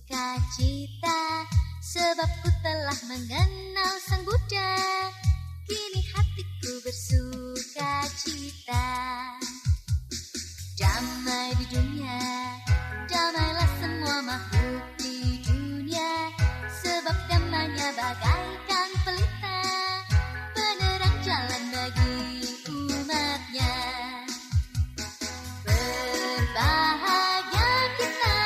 bersukacita, sebab ku telah mengenal Sang Buddha. Kini hatiku bersukacita. Damai di dunia, damailah semua makhluk di dunia, sebab damainya bagaikan pelita, penerang jalan bagi umatnya. Berbahagia kita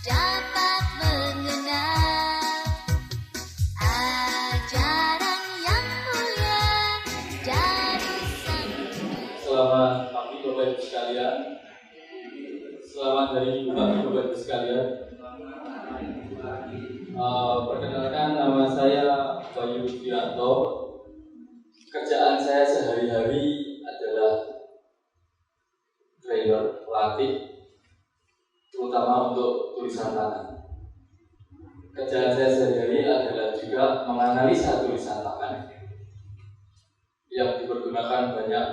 dapat mengenal ajaran yang mulia dari Sang Buddha. Selamat pagi Bapak Ibu sekalian. Selamat hari Minggu pagi Bapak Ibu sekalian. Perkenalkan, nama saya Bayu Widianto. Kerjaan saya sehari-hari adalah trainer, pelatih, terutama untuk tulisan tangan. Kerjaan saya sehari-hari adalah juga menganalisa tulisan tangan yang dipergunakan banyak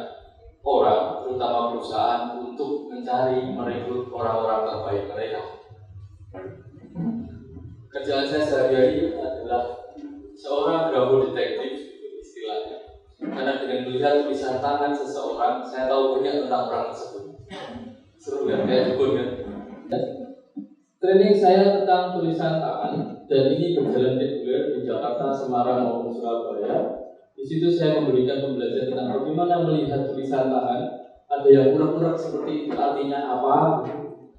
orang, terutama perusahaan, untuk mencari, merekrut orang-orang terbaik mereka. Kerjaan saya sehari-hari adalah seorang grafo detektif, istilahnya. Karena dengan melihat tulisan tangan seseorang, saya tahu banyak tentang orang tersebut. Seru kan? Kayak dukun kan? Training saya tentang tulisan tangan, dan ini berjalan reguler di Jakarta, Semarang maupun Surabaya. Di situ saya memberikan pembelajaran tentang bagaimana melihat tulisan tangan. Ada yang unek-unek seperti itu artinya apa,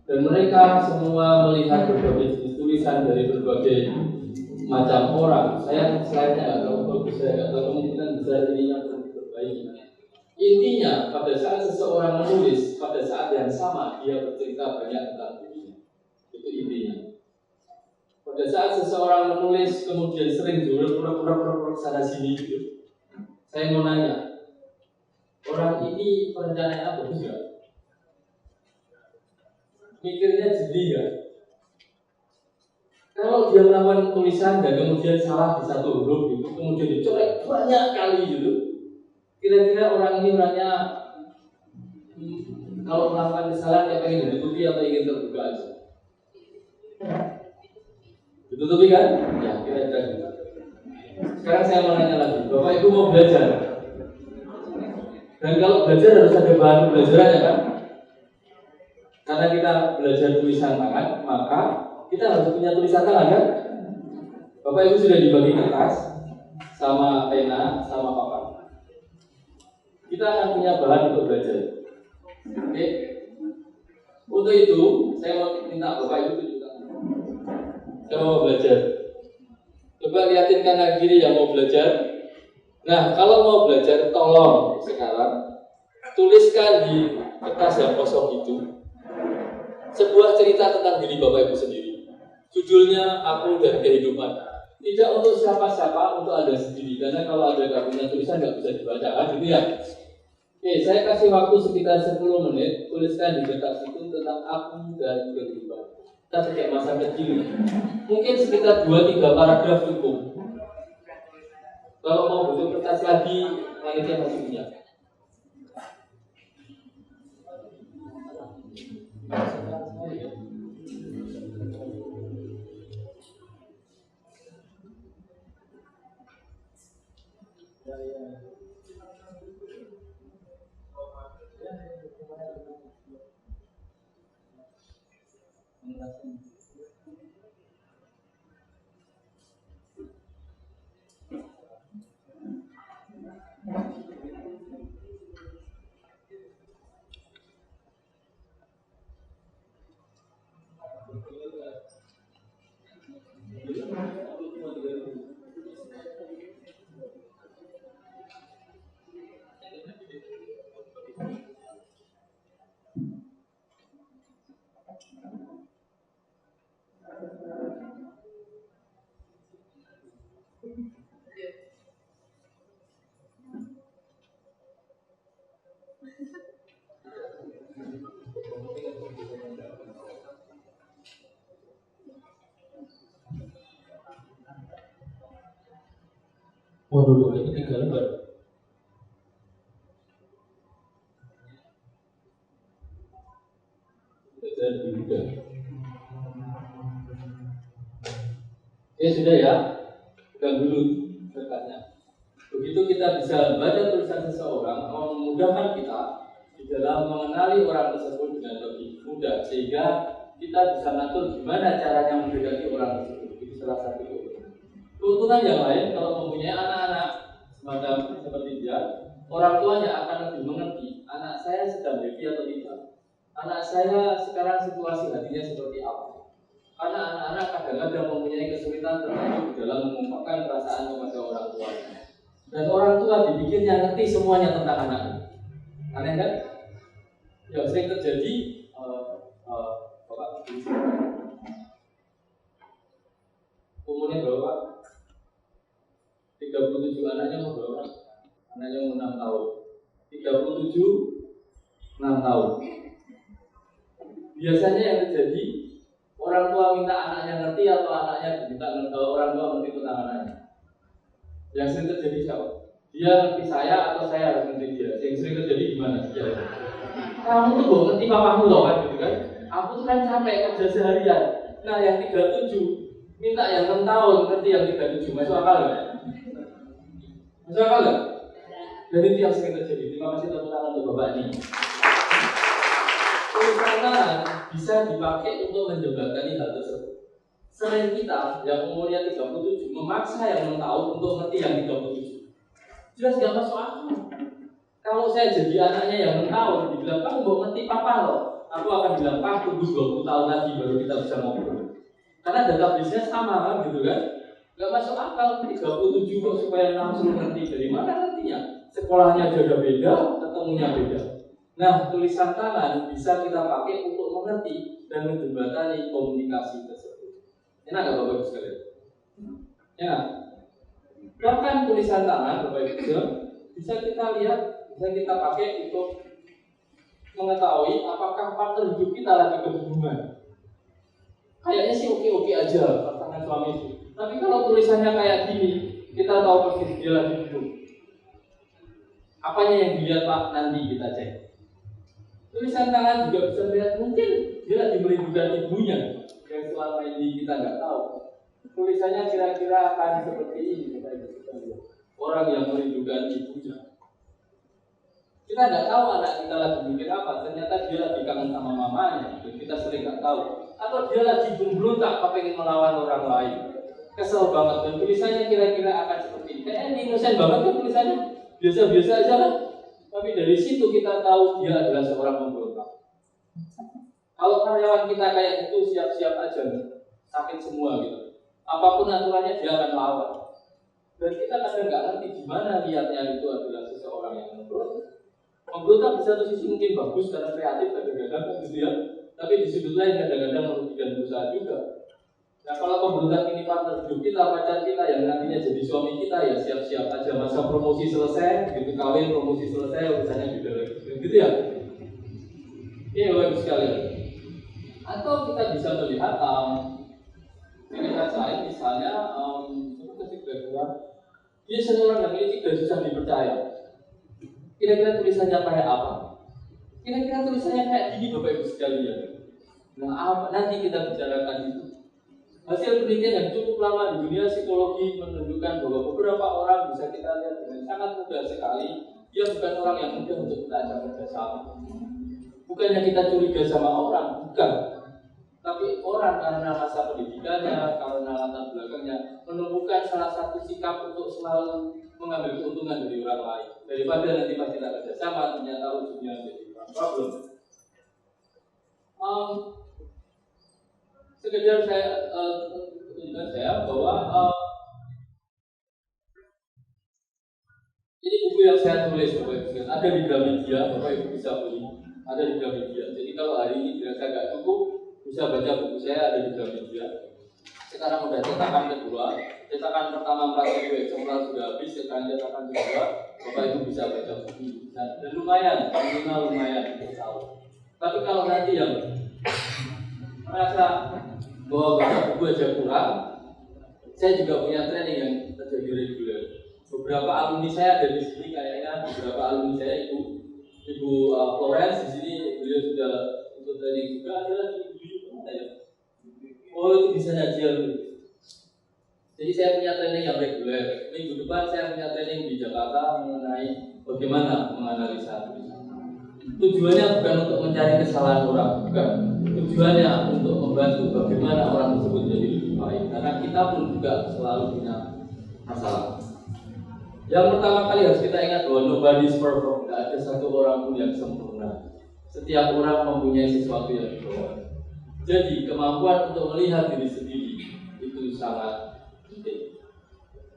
dan mereka semua melihat berbagai jenis tulisan dari berbagai macam orang. Saya slide-nya nggak tahu, kalau saya nggak tahu, kemungkinan besar ininya perlu diperbaiki. Intinya, pada saat seseorang menulis, pada saat yang sama dia bercerita banyak tentang dirinya. Itu intinya. Pada saat seseorang menulis kemudian sering jurur-jurur sana sini gitu, saya mau nanya, orang ini perencanaannya bagus nggak? Mikirnya jadi nggak? Kalau dia melakukan tulisan dan kemudian salah di satu huruf gitu, kemudian dicolek banyak kali gitu, kira-kira orang ini orangnya kalau melakukan kesalahan dia pengen ditutupi atau ingin terbuka aja? Ditutupi kan? Ya, kira-kira gitu. Sekarang saya mau nanya lagi, Bapak Ibu mau belajar? Dan kalau belajar harus ada bahan pembelajarannya kan? Karena kita belajar tulisan tangan, maka kita harus punya tulisan tangan kan? Bapak Ibu sudah dibagi kertas, sama pena, sama papan. Kita akan punya bahan untuk belajar. Oke? Untuk itu, saya mau minta Bapak Ibu tunjukkan. Saya mau belajar. Coba lihatin kanan kiri yang mau belajar. Nah, kalau mau belajar, tolong sekarang tuliskan di kertas yang kosong itu sebuah cerita tentang diri Bapak Ibu sendiri. Judulnya Aku dan Kehidupan. Tidak untuk siapa-siapa, untuk Anda sendiri. Karena kalau Anda nggak punya tulisan nggak bisa dibaca kan, gitu ya. Oke, saya kasih waktu sekitar 10 menit. Tuliskan di kertas itu tentang Aku dan Kehidupan. Kita sejak masa kecil. Mungkin sekitar 2-3 paragraf cukup. Kalau mau butuh kertas lagi, panitia masih punya. Waduh, ini 3 lembar. Dan juga Ya sudah ya, bukan dulu berkatnya. Begitu kita bisa baca tulisan seseorang, memudahkan kita di dalam mengenali orang tersebut dengan lebih mudah, sehingga kita bisa ngatur gimana caranya mendekati orang tersebut. Itu salah satu keuntungan yang lain kalau mempunyai anak-anak semacam seperti dia, orang tuanya akan lebih mengerti anak saya sedang happy atau tidak, anak saya sekarang situasi hatinya seperti apa. Karena anak-anak kadang-kadang mempunyai kesulitan tertentu dalam mengungkapkan perasaan kepada orang tuanya. Dan orang tua dipikirnya ngerti semuanya tentang anaknya. Aneh kan? Yang sering terjadi, Bapak umurnya berapa? 37, anaknya mau berapa? Anaknya mau 6 tahun. 37, 6 tahun. Biasanya yang terjadi, orang tua minta anaknya ngerti atau anaknya diminta orang tua ngerti tentang anaknya. Yang sering terjadi siapa? Dia ngerti saya atau saya harus ngerti dia? Yang sering terjadi gimana? Kamu tuh gak ngerti papamu loh kan, gitu kan? Aku tuh kan capek kerja seharian. Nah yang 37 minta yang 6 tahun ngerti yang 37, masuk akal gak? Masuk akal gak? Dan itu yang sering terjadi. Terima kasih tepuk tangan untuk Bapak ini. Tulisan tangan bisa dipakai untuk menjembatani hal tersebut. Selain kita yang umurnya 37 memaksa yang 6 tahun untuk ngerti yang 37, jelas gak masuk akal. Kalau saya jadi anaknya yang 6 tahun dibilang kamu mau ngerti papa loh, aku akan bilang pak tunggu 20 tahun lagi baru kita bisa ngobrol. Karena database-nya sama kan gitu kan. Gak masuk akal 37 kok supaya langsung ngerti. Dari mana nantinya? Sekolahnya juga beda, ketemunya beda. Nah, tulisan tangan bisa kita pakai untuk mengerti dan menjembatani komunikasi tersebut. Enak gak Bapak Ibu sekalian? Enak. Bahkan tulisan tangan Bapak Ibu bisa kita lihat, bisa kita pakai untuk mengetahui apakah partner hidup kita lagi kebingungan. Kayaknya sih oke-oke aja pasangan suami istri. Tapi kalau tulisannya kayak gini, kita tahu persis dia lagi bingung. Apanya yang dilihat Pak? Nanti kita cek. Tulisan tangan juga bisa melihat mungkin dia lagi merindukan ibunya yang selama ini kita nggak tahu. Tulisannya kira-kira akan seperti ini, kita lihat. Orang yang merindukan ibunya. Kita nggak tahu anak kita lagi mikir apa. Ternyata dia lagi kangen sama mamanya. Kita sering nggak tahu. Atau dia lagi berontak, pengen melawan orang lain. Kesel banget. Dan tulisannya kira-kira akan seperti ini. Kayaknya innocent banget kan tulisannya. Biasa-biasa aja kan. Tapi dari situ kita tahu dia adalah seorang pemberontak. Kalau karyawan kita kayak itu siap-siap aja nih, sakit semua gitu. Apapun aturannya dia akan lawan. Dan kita kadang nggak ngerti gimana lihatnya itu adalah seseorang yang memberontak. Memberontak di satu sisi mungkin bagus karena kreatif kadang-kadang gitu ya. Tapi di sudut lain kadang-kadang merugikan perusahaan juga. Nah kalau pemberontak ini partner hidup kita, pacar kita yang nantinya jadi suami kita, ya siap-siap aja masa promosi selesai, gitu kawin promosi selesai, urusannya beda lagi, gitu ya. Ini bagus sekali. Atau kita bisa melihat lain, misalnya dia seorang yang ini tidak susah dipercaya. Kira-kira tulisannya kayak apa? Kira-kira tulisannya kayak gini Bapak Ibu sekalian. Nah, nanti kita bicarakan itu. Hasil penelitian yang cukup lama di dunia psikologi menunjukkan bahwa beberapa orang bisa kita lihat dengan sangat mudah sekali dia bukan orang yang mudah untuk kita ajak kerjasama. Bukannya kita curiga sama orang, bukan. Tapi orang karena masa pendidikannya, karena latar belakangnya menemukan salah satu sikap untuk selalu mengambil keuntungan dari orang lain. Daripada nanti pas kita kerjasama ternyata ujungnya jadi problem. Sekedar saya tunjukkan bahwa ini buku yang saya tulis Bapak Ibu, ada di Gramedia, Bapak Ibu bisa beli, ada di Gramedia. Jadi kalau hari ini dirasa nggak cukup, bisa baca buku saya ada di Gramedia. Sekarang udah cetakan kedua, cetakan pertama 4.000 eksemplar sudah habis, sekarang cetakan kedua, Bapak Ibu bisa baca buku. Dan lumayan, minimal lumayan untuk tahu. Tapi kalau nanti yang merasa bahwa baca buku aja kurang, saya juga punya training yang terjadi reguler. Beberapa alumni saya ada di sini, kayaknya beberapa alumni saya Ibu Florence di sini, beliau sudah untuk training juga. Ada lagi Ibu mana ya? Oh itu bisa ngajar. Jadi saya punya training yang reguler. Minggu depan saya punya training di Jakarta mengenai bagaimana menganalisa tulisan. Tujuannya bukan untuk mencari kesalahan orang, bukan. Tujuannya untuk membantu bagaimana orang tersebut menjadi lebih baik. Karena kita pun juga selalu punya masalah. Yang pertama kali harus kita ingat bahwa nobody is perfect. Tidak ada satu orang pun yang sempurna. Setiap orang mempunyai sesuatu yang dibawa. Jadi kemampuan untuk melihat diri sendiri itu sangat penting.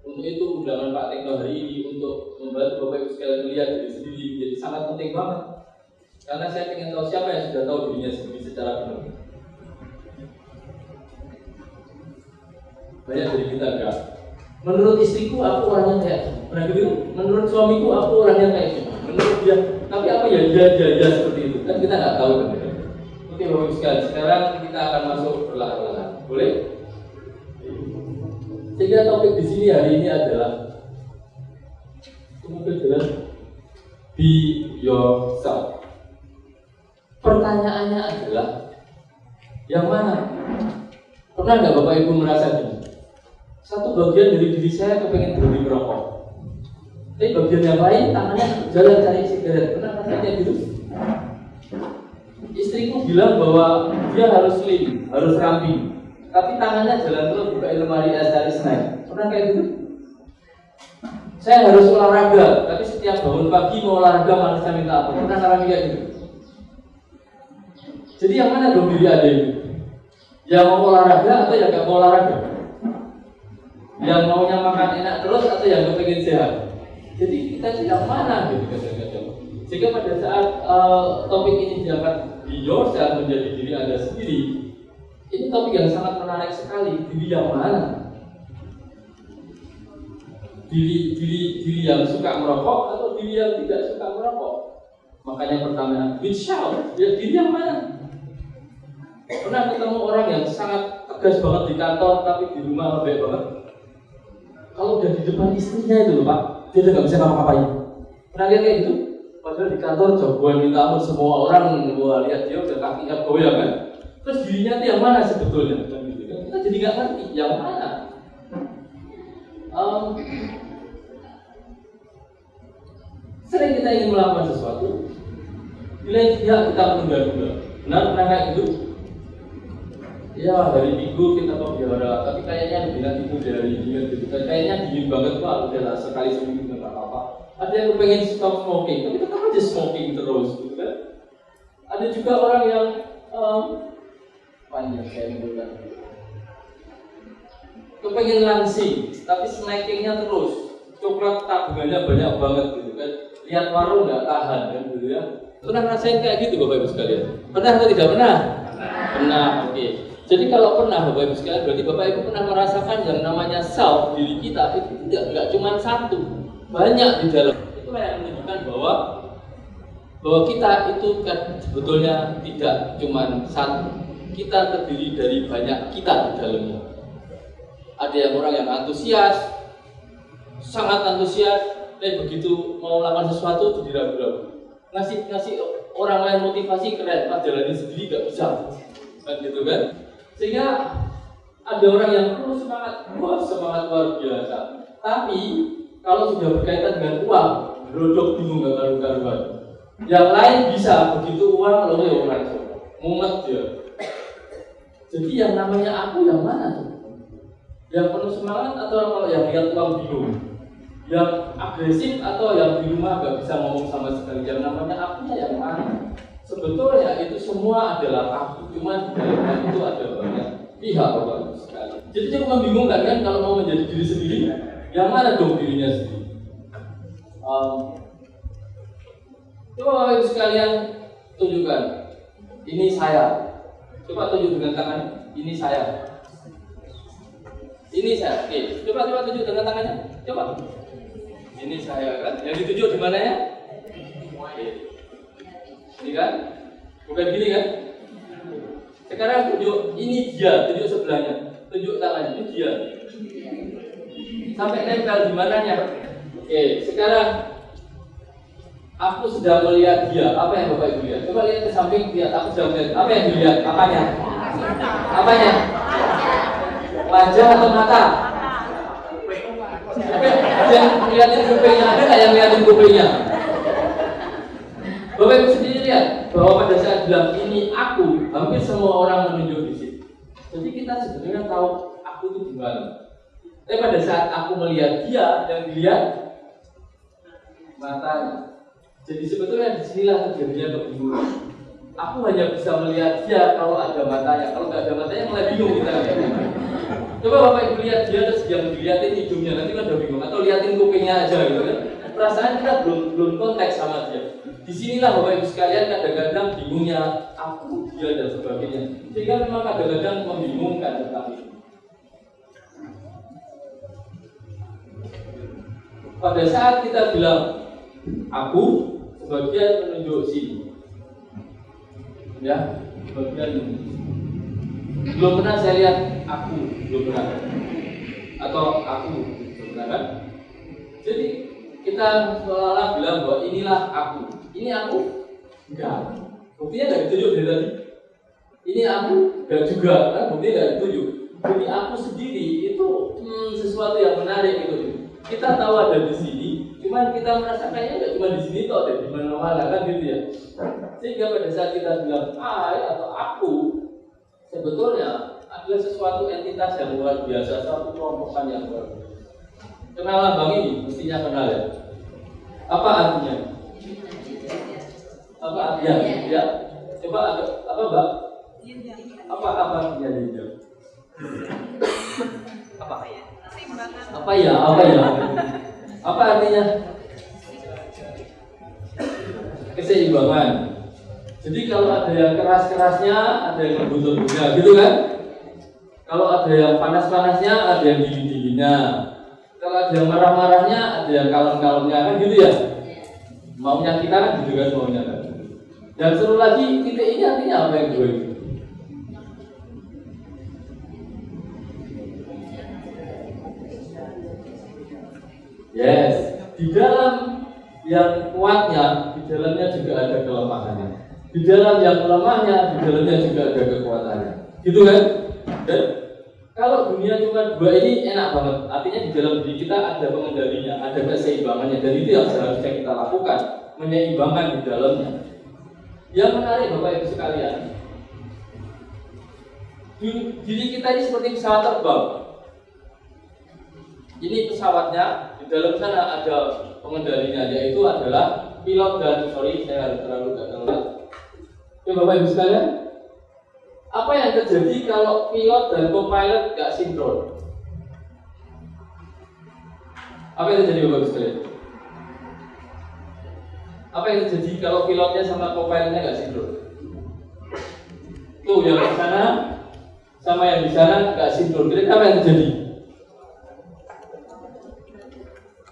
Untuk itu undangan Pak Tekno hari ini untuk membantu Bapak Ibu sekalian melihat diri sendiri menjadi sangat penting banget. Karena saya ingin tahu siapa yang sudah tahu dirinya sendiri secara benar. Banyak dari kita enggak. Menurut istriku aku orangnya kayak pernah gitu. Menurut suamiku aku orangnya kayak gitu. Menurut dia, tapi apa ya dia seperti itu. Kan kita nggak tahu kan. Oke Bapak Ibu sekalian, sekarang kita akan masuk perlahan-lahan. Boleh? Sehingga topik di sini hari ini adalah be yourself. Pertanyaannya adalah yang mana? Pernah nggak Bapak Ibu merasa gini? Satu bagian dari diri saya kepengen berhenti merokok, tapi bagian yang lain tangannya jalan cari sigaret. Pernah rasanya gitu? Istriku bilang bahwa dia harus slim, harus ramping, tapi tangannya jalan terus buka lemari es dari snack. Pernah kayak gitu? Saya harus olahraga, tapi setiap bangun pagi mau olahraga malah saya minta apa? Pernah ngalamin kayak gitu? Jadi yang mana dong diri ada itu? Yang mau olahraga atau yang gak mau olahraga? Yang maunya makan enak terus atau yang kepengen sehat? Jadi kita yang mana gitu kadang-kadang. Sehingga pada saat topik ini diangkat di yourself menjadi diri Anda sendiri, ini topik yang sangat menarik sekali. Diri yang mana? Diri yang suka merokok atau diri yang tidak suka merokok? Makanya pertanyaan, which shall? Ya, diri yang mana? Pernah ketemu orang yang sangat tegas banget di kantor tapi di rumah lembek banget? Kalau udah di depan istrinya itu loh Pak, dia udah gak bisa ngapa-ngapain. Pernah lihat kayak gitu? Padahal di kantor jagoan minta ampun, semua orang gua lihat dia udah kakinya goyang kan. Terus dirinya itu yang mana sebetulnya? Kita jadi gak ngerti yang mana. Sering kita ingin melakukan sesuatu, di lain pihak kita menunda-nunda. Benar pernah kayak gitu? Ya hari Minggu kita pelihara, tapi kayaknya dibilang itu dari dingin gitu. Kayaknya dingin banget Pak, udahlah sekali seminggu nggak apa-apa. Ada yang kepengen stop smoking, tapi tetap aja smoking terus, gitu kan? Ada juga orang yang panjang saya bilang, kepengen langsing, tapi snackingnya terus, coklat tabungannya banyak banget, gitu kan? Lihat warung nggak tahan, kan gitu ya? Pernah ngerasain kayak gitu Bapak Ibu sekalian? Pernah atau tidak pernah? Pernah, oke. Jadi kalau pernah Bapak Ibu sekalian, berarti Bapak Ibu pernah merasakan yang namanya self, diri kita itu tidak cuma satu, banyak di dalam. Itu yang menunjukkan bahwa kita itu kan sebetulnya tidak cuma satu. Kita terdiri dari banyak kita di dalamnya. Ada yang orang yang antusias, sangat antusias, begitu mau melakukan sesuatu jadi ragu-ragu. Ngasih orang lain motivasi keren, pas jalanin sendiri nggak bisa, kan gitu kan? Sehingga ada orang yang terus semangat luar biasa. Tapi kalau sudah berkaitan dengan uang, berodok bingung gak karu-karuan. Yang lain bisa begitu uang lalu ya orang mumet dia. Jadi yang namanya aku yang mana tuh? Yang penuh semangat atau kalau yang lihat uang bingung? Yang agresif atau yang di rumah gak bisa ngomong sama sekali? Yang namanya akunya yang mana? Sebetulnya itu semua adalah aku, cuma di dalamnya itu ada banyak pihak Bapak sekali. Jadi cukup membingungkan kan kalau mau menjadi diri sendiri, yang mana dong dirinya sendiri? Coba Bapak Ibu sekalian tunjukkan, ini saya. Coba tunjuk dengan tangan, ini saya. Ini saya. Oke, coba tunjuk dengan tangannya. Coba. Ini saya kan. Yang ditunjuk di mana ya? Oke. Ini kan? Bukan gini kan? Sekarang tunjuk, ini dia, tunjuk sebelahnya. Tunjuk tangannya, ini dia. Sampai nempel di mananya? Oke, sekarang aku sedang melihat dia. Apa yang Bapak Ibu lihat? Coba lihat ke samping, lihat aku sedang melihat. Apa yang dilihat? Apanya? Apanya? Wajah atau mata? ada yang ngeliatin kupingnya, ada nggak yang ngeliatin kupingnya? Bapak Ibu sendiri lihat bahwa pada saat bilang ini aku, hampir semua orang menunjuk di situ. Jadi kita sebenarnya tahu aku itu di mana. Tapi pada saat aku melihat dia, yang dilihat matanya. Jadi sebetulnya disinilah terjadinya kebingungan. Aku hanya bisa melihat dia kalau ada matanya. Kalau nggak ada matanya mulai bingung kita. Coba Bapak Ibu lihat dia terus yang dilihatin hidungnya, nanti kan udah bingung. Atau liatin kupingnya aja gitu kan. Perasaan kita belum konteks sama dia. Disinilah Bapak Ibu sekalian kadang-kadang bingungnya aku, dia dan sebagainya. Sehingga memang kadang-kadang membingungkan tentang itu. Pada saat kita bilang aku, sebagian menunjuk sini. Ya, sebagian ini. Belum pernah saya lihat aku, belum pernah. Atau aku, belum pernah kan? Jadi kita seolah-olah bilang bahwa inilah aku. Ini aku? Enggak. Buktinya enggak ditunjuk dari tadi. Ini aku? Enggak juga, kan? Buktinya enggak ditunjuk. Jadi aku sendiri itu sesuatu yang menarik itu. Kita tahu ada di sini, cuman kita merasa kayaknya enggak cuma di sini toh, ada di mana-mana kan gitu ya. Sehingga pada saat kita bilang I atau aku, sebetulnya adalah sesuatu entitas yang luar biasa, suatu kelompokan yang luar biasa. Kenalan Bang ini, mestinya kenal ya. Apa artinya? Apa artinya? Ya. Coba apa Mbak? Apa artinya ninja? Apa ya? Apa artinya? Keseimbangan. Jadi kalau ada yang keras-kerasnya, ada yang lembut-lembutnya, gitu kan? Kalau ada yang panas-panasnya, ada yang dingin-dinginnya. Kalau ada yang marah-marahnya, ada yang kalem-kalemnya, kan gitu ya? Maunya kita kan gitu kan, maunya kan. Dan seru lagi, titik ini artinya apa yang gue itu? Yes, di dalam yang kuatnya, di dalamnya juga ada kelemahannya. Di dalam yang lemahnya, di dalamnya juga ada kekuatannya. Gitu kan? Dan kalau dunia cuma dua ini enak banget. Artinya di dalam diri kita ada pengendalinya, ada keseimbangannya. Dan itu yang seharusnya kita lakukan, menyeimbangkan di dalamnya. Yang menarik Bapak Ibu sekalian, diri kita ini seperti pesawat terbang. Ini pesawatnya, di dalam sana ada pengendalinya, yaitu adalah pilot dan saya harus terlalu gagal. Oke Bapak Ibu sekalian, apa yang terjadi kalau pilot dan co-pilot gak sinkron? Apa yang terjadi Bapak Ibu sekalian? Apa yang terjadi kalau pilotnya sama co-pilotnya gak sinkron? Tuh yang di sana sama yang di sana gak sinkron. Kira-kira apa yang terjadi?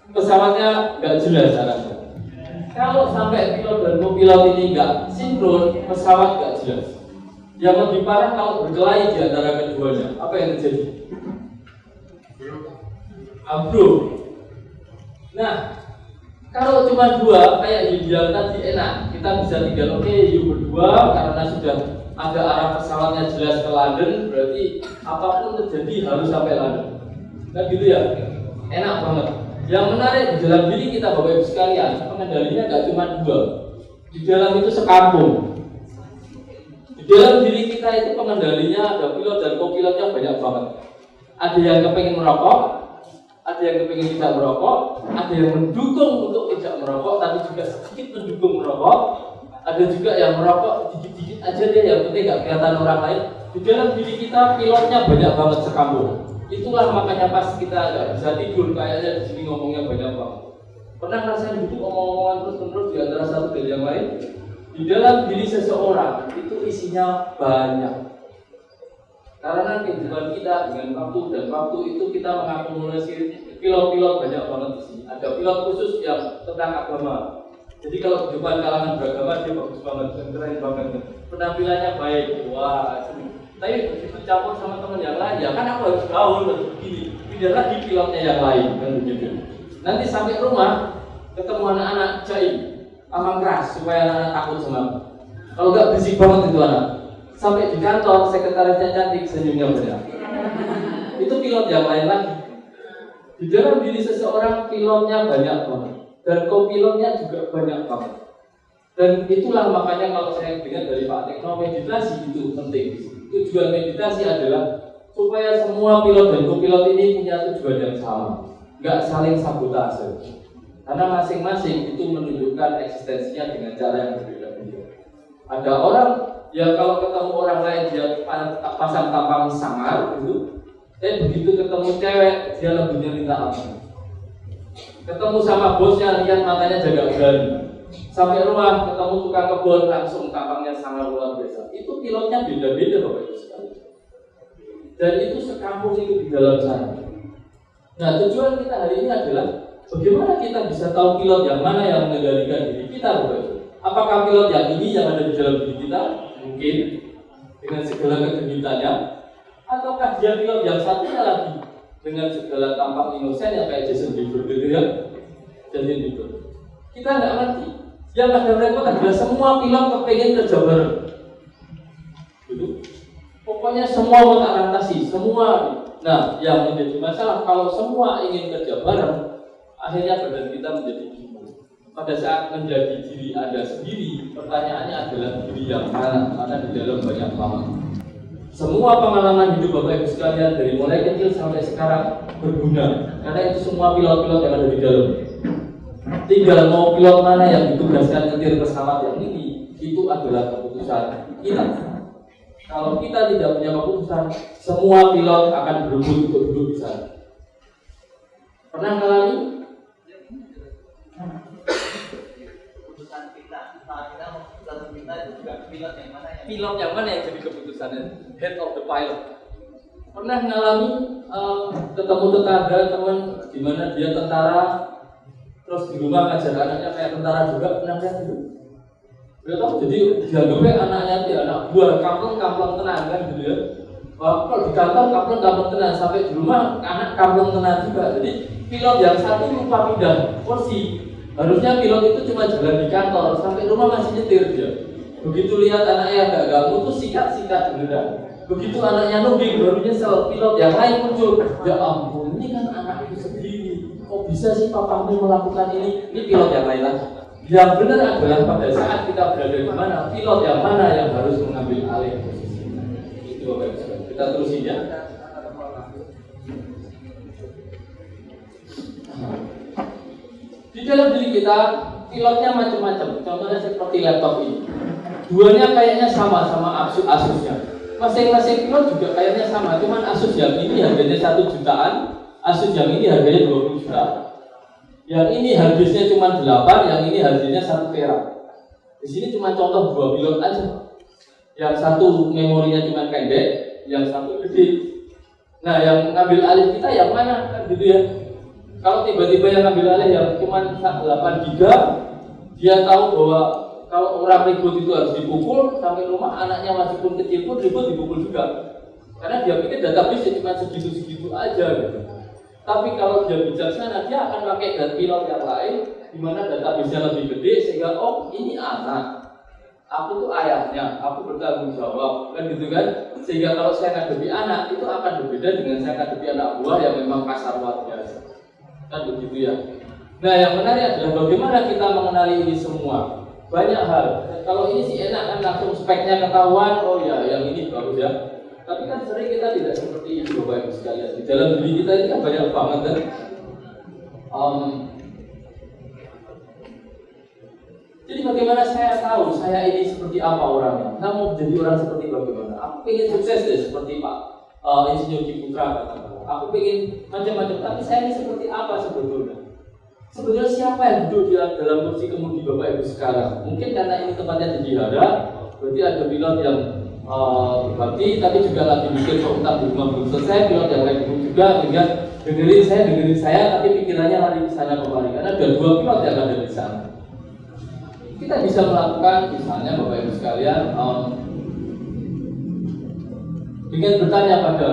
Pesawatnya gak jelas arahnya. Kalau sampai pilot dan co-pilot ini gak sinkron, pesawat gak jelas. Yang lebih parah kalau berkelahi di antara keduanya, apa yang terjadi? Ambruk. Nah, kalau cuma dua, kayak ideal tadi enak, kita bisa tinggal oke, yuk berdua, karena sudah ada arah pesawatnya jelas ke London, berarti apapun terjadi harus sampai London. Kan gitu ya? Enak banget. Yang menarik di dalam diri kita Bapak Ibu sekalian, pengendalinya gak cuma dua. Di dalam itu sekampung. Di dalam diri kita itu pengendalinya ada pilot dan co-pilotnya banyak banget. Ada yang kepengen merokok, ada yang kepengen tidak merokok, ada yang mendukung untuk tidak merokok, tapi juga sedikit mendukung merokok. Ada juga yang merokok dikit-dikit aja dia, yang penting gak kelihatan orang lain. Di dalam diri kita pilotnya banyak banget sekampung. Itulah makanya pas kita gak bisa tidur, kayaknya di sini ngomongnya banyak banget. Pernah ngerasain duduk omong-omongan terus-menerus di antara satu dan yang lain? Di dalam diri seseorang itu isinya banyak. Karena kehidupan kita dengan waktu dan waktu itu kita mengakumulasi pilot-pilot banyak banget di sini. Ada pilot khusus yang tentang agama. Jadi kalau kehidupan kalangan beragama dia bagus banget, keren banget. Penampilannya baik, wah. Tapi begitu campur sama teman yang lain, ya kan aku harus gaul begini. Tidak lagi pilotnya yang lain, kan begitu. Nanti sampai rumah ketemu anak-anak jaim, amang keras supaya anak-anak takut sama aku. Kalau enggak berisik banget itu anak. Sampai di kantor sekretarisnya cantik, senyumnya banyak. Itu pilot yang lain lagi. Di dalam diri seseorang pilotnya banyak banget dan kopilotnya juga banyak banget. Dan itulah makanya kalau saya dengar dari Pak Tekno, meditasi itu penting. Tujuan meditasi adalah supaya semua pilot dan kopilot ini punya tujuan yang sama, nggak saling sabotase. Karena masing-masing itu menunjukkan eksistensinya dengan cara yang berbeda-beda. Ada orang yang kalau ketemu orang lain dia pasang tampang sangar gitu, begitu ketemu cewek dia lebihnya minta ampun. Ketemu sama bosnya lihat matanya jaga berani. Sampai rumah ketemu tukang kebun langsung tampangnya sangat luar biasa. Itu pilotnya beda-beda Bapak Ibu sekalian. Dan itu sekampung itu di dalam sana. Nah tujuan kita hari ini adalah bagaimana kita bisa tahu pilot yang mana yang mengendalikan diri kita Bapak Ibu. Apakah pilot yang ini yang ada di dalam diri kita? Mungkin dengan segala kegenitannya. Ataukah dia pilot yang satunya lagi dengan segala tampang inosen yang kayak Jason Bieber gitu ya? Jason Bieber. Kita nggak ngerti. Yang ada repot adalah semua pilot kepengen kerja bareng. Gitu. Pokoknya semua otak rantasi, semua. Nah, yang menjadi masalah kalau semua ingin kerja bareng, akhirnya badan kita menjadi bingung. Pada saat menjadi diri Anda sendiri, pertanyaannya adalah diri yang mana? Karena di dalam banyak banget. Semua pengalaman hidup Bapak Ibu sekalian dari mulai kecil sampai sekarang berguna. Karena itu semua pilot-pilot yang ada di dalam. Tinggal mau pilot mana yang ditugaskan nyetir pesawat yang ini, itu adalah keputusan kita. Kalau kita tidak punya keputusan, semua pilot akan berebut untuk duduk di sana. Pernah ngalami? Keputusan kita, keputusan kita itu juga pilot yang mana yang Jadi keputusannya head of the pilot. Pernah ngalami ketemu tetangga teman di mana dia tentara, terus di rumah ngajar anaknya kayak tentara juga, pernah lihat itu? Betul, jadi dianggapnya anaknya dia anak buah kampleng tenang kan gitu ya. Kalau di kantor kampleng tenang, sampai di rumah anak kampleng tenang juga. Jadi pilot yang satu lupa pindah kursi. Harusnya pilot itu cuma jalan di kantor, sampai rumah masih nyetir dia. Begitu lihat anaknya agak ganggu tuh sikat beneran. Begitu anaknya nungging baru nyesel, pilot yang lain muncul. Ya ampun, ini kan anakku sendiri. Kok bisa sih papamu melakukan ini? Ini pilot yang lain lagi. Yang benar adalah pada saat kita berada di mana, pilot yang mana yang harus mengambil alih posisi. Itu Bapak Ibu. Kita terusin ya. Di dalam diri kita, pilotnya macam-macam. Contohnya seperti laptop ini. Duanya kayaknya sama Asusnya. Masing-masing pilot juga kayaknya sama, cuman Asus yang ini harganya 1 jutaan, Asus yang ini harganya 20 juta. Yang ini harddisknya cuma 8, yang ini harddisknya 1 tera. Di sini cuma contoh 2 pilot aja. Yang satu memorinya cuma pendek, yang satu gede. Nah, yang ngambil alih kita yang mana? Kan gitu ya. Kalau tiba-tiba yang ngambil alih yang cuma 8 giga, dia tahu bahwa kalau orang ribut itu harus dipukul, sampai rumah anaknya masih pun kecil pun ribut dipukul juga. Karena dia pikir database cuma segitu-segitu aja gitu. Tapi kalau dia bijaksana, dia akan pakai pilot yang lain, di mana database-nya lebih gede, sehingga ini anak, aku tuh ayahnya, aku bertanggung jawab, kan gitu kan? Sehingga kalau saya ngadepi anak, itu akan berbeda dengan saya ngadepi anak buah yang memang kasar luar biasa, kan begitu ya. Nah, yang menarik adalah bagaimana kita mengenali ini semua. Banyak hal. Kalau ini sih enak kan, langsung speknya ketahuan, oh ya, yang ini bagus ya. Tapi kan sering kita tidak seperti itu Bapak Ibu sekalian. Di dalam diri kita ini kan banyak banget kan. Jadi bagaimana saya tahu saya ini seperti apa orangnya? Saya mau jadi orang seperti bagaimana? Aku pengen sukses deh seperti Pak Insinyur Ciputra. Aku pengen macam-macam. Tapi saya ini seperti apa sebetulnya? Sebetulnya siapa yang duduk di dalam kursi kemudi Bapak Ibu sekarang? Mungkin karena ini tempatnya di Jihada, berarti ada pilot yang berbakti, tapi juga lagi mikir utang di rumah belum selesai. Pilot yang lain juga, sehingga dengerin saya, tapi pikirannya lari ke sana kembali. Karena ada 2 pilot yang ada di sana. Kita bisa melakukan, misalnya Bapak Ibu sekalian, dengan bertanya pada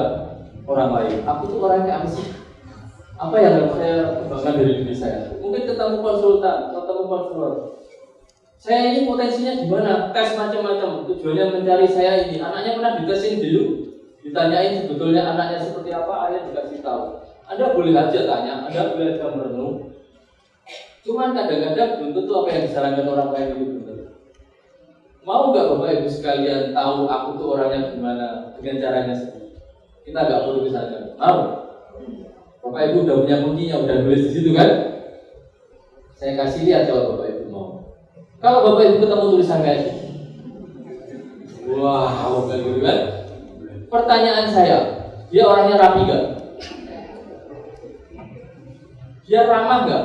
orang lain, aku tuh orangnya apa sih? Apa yang harus saya kembangkan dari diri saya? Mungkin ketemu konsultan, ketemu konselor. Saya ini potensinya gimana? Tes macam-macam. Tujuannya mencari saya ini. Anaknya pernah ditesin dulu. Ditanyain sebetulnya anaknya seperti apa, ayah dikasih tahu. Anda boleh aja tanya, Anda boleh aja merenung. Cuman kadang-kadang belum tentu apa yang disarankan orang lain itu benar. Mau nggak Bapak Ibu sekalian tahu aku tuh orangnya gimana dengan caranya sendiri? Kita nggak perlu misalkan. Mau? Bapak Ibu udah punya kuncinya, udah nulis di situ kan? Saya kasih lihat kalau Bapak Ibu mau. Kalau Bapak Ibu ketemu tulisan kayak ini, wow, kayak gitu kan? Pertanyaan saya, dia orangnya rapi nggak? Dia ramah nggak?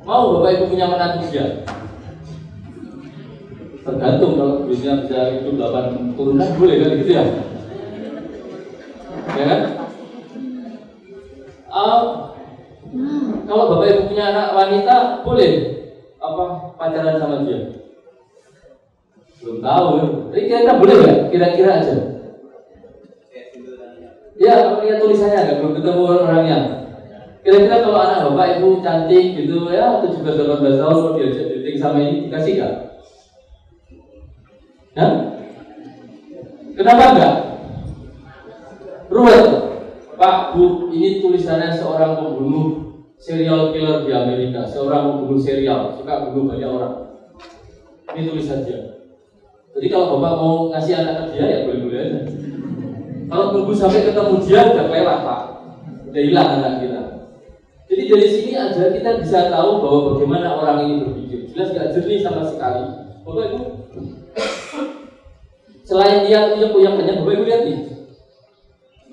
Mau Bapak Ibu punya menantu dia? Tergantung, kalau duitnya bisa hidup 8 turunan boleh kan gitu ya? Ya kan? Kalau Bapak Ibu punya anak wanita boleh apa pacaran sama dia? Belum tahu. Tapi kira-kira boleh nggak? Kira-kira aja. Ya, kalau lihat tulisannya nggak belum ketemu orangnya. Kira-kira kalau anak Bapak Ibu cantik gitu ya 17-18 tahun kalau diajak dating sama ini dikasih nggak? Hah? Kenapa enggak? Ruwet, Pak, Bu, ini tulisannya seorang pembunuh serial killer di Amerika, seorang pembunuh serial, suka bunuh banyak orang. Ini tulisan dia. Jadi kalau Bapak mau ngasih anak ke dia ya boleh-boleh aja. Kalau tunggu sampai ketemu dia udah lewat Pak, udah hilang anak kita. Jadi dari sini aja kita bisa tahu bahwa bagaimana orang ini berpikir. Jelas nggak jernih sama sekali. Bapak Ibu, selain dia punya banyak, Bapak Ibu lihat nih.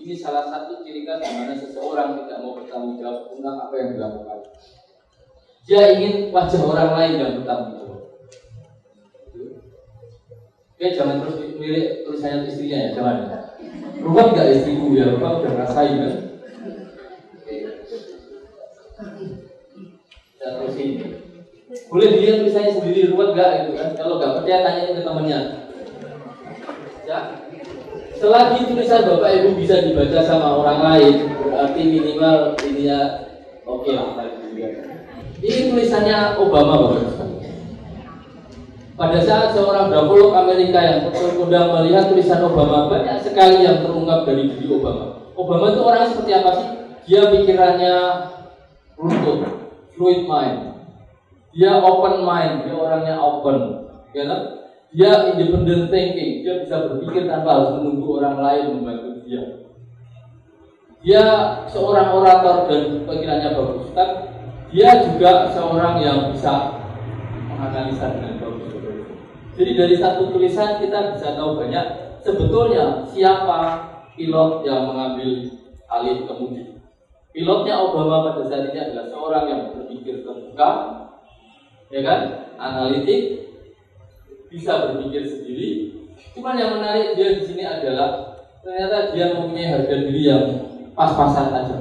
Ini salah satu ciri khas di mana seseorang tidak mau bertanggung jawab tentang apa yang dilakukan. Dia ingin wajah orang lain yang bertanggung jawab. Oke, jangan terus milik tulisannya istrinya ya, jangan. Ruwet nggak istriku ya, Bapak udah rasain kan? Dan terus ini, boleh dilihat tulisannya sendiri ruwet nggak gitu kan? Kalau nggak percaya tanyain ke temannya. Ya. Selagi tulisan Bapak Ibu bisa dibaca sama orang lain, berarti minimal ininya oke lah. Ini tulisannya Obama Bapak Ibu. Pada saat seorang grafolog Amerika yang terkundang melihat tulisan Obama, banyak sekali yang terungkap dari diri Obama. Obama itu orang seperti apa sih? Dia pikirannya runtuh, fluid mind. Dia open mind, dia orangnya open, ya kan? Dia independent thinking, dia bisa berpikir tanpa harus menunggu orang lain membantu dia. Dia seorang orator dan pikirannya bagus, kan? Dia juga seorang yang bisa menganalisa dengan bagus. Jadi dari satu tulisan kita bisa tahu banyak sebetulnya siapa pilot yang mengambil alih kemudi. Pilotnya Obama pada saat ini adalah seorang yang berpikir terbuka, ya kan, analitik, bisa berpikir sendiri. Cuman yang menarik dia di sini adalah ternyata dia mempunyai harga diri yang pas-pasan aja.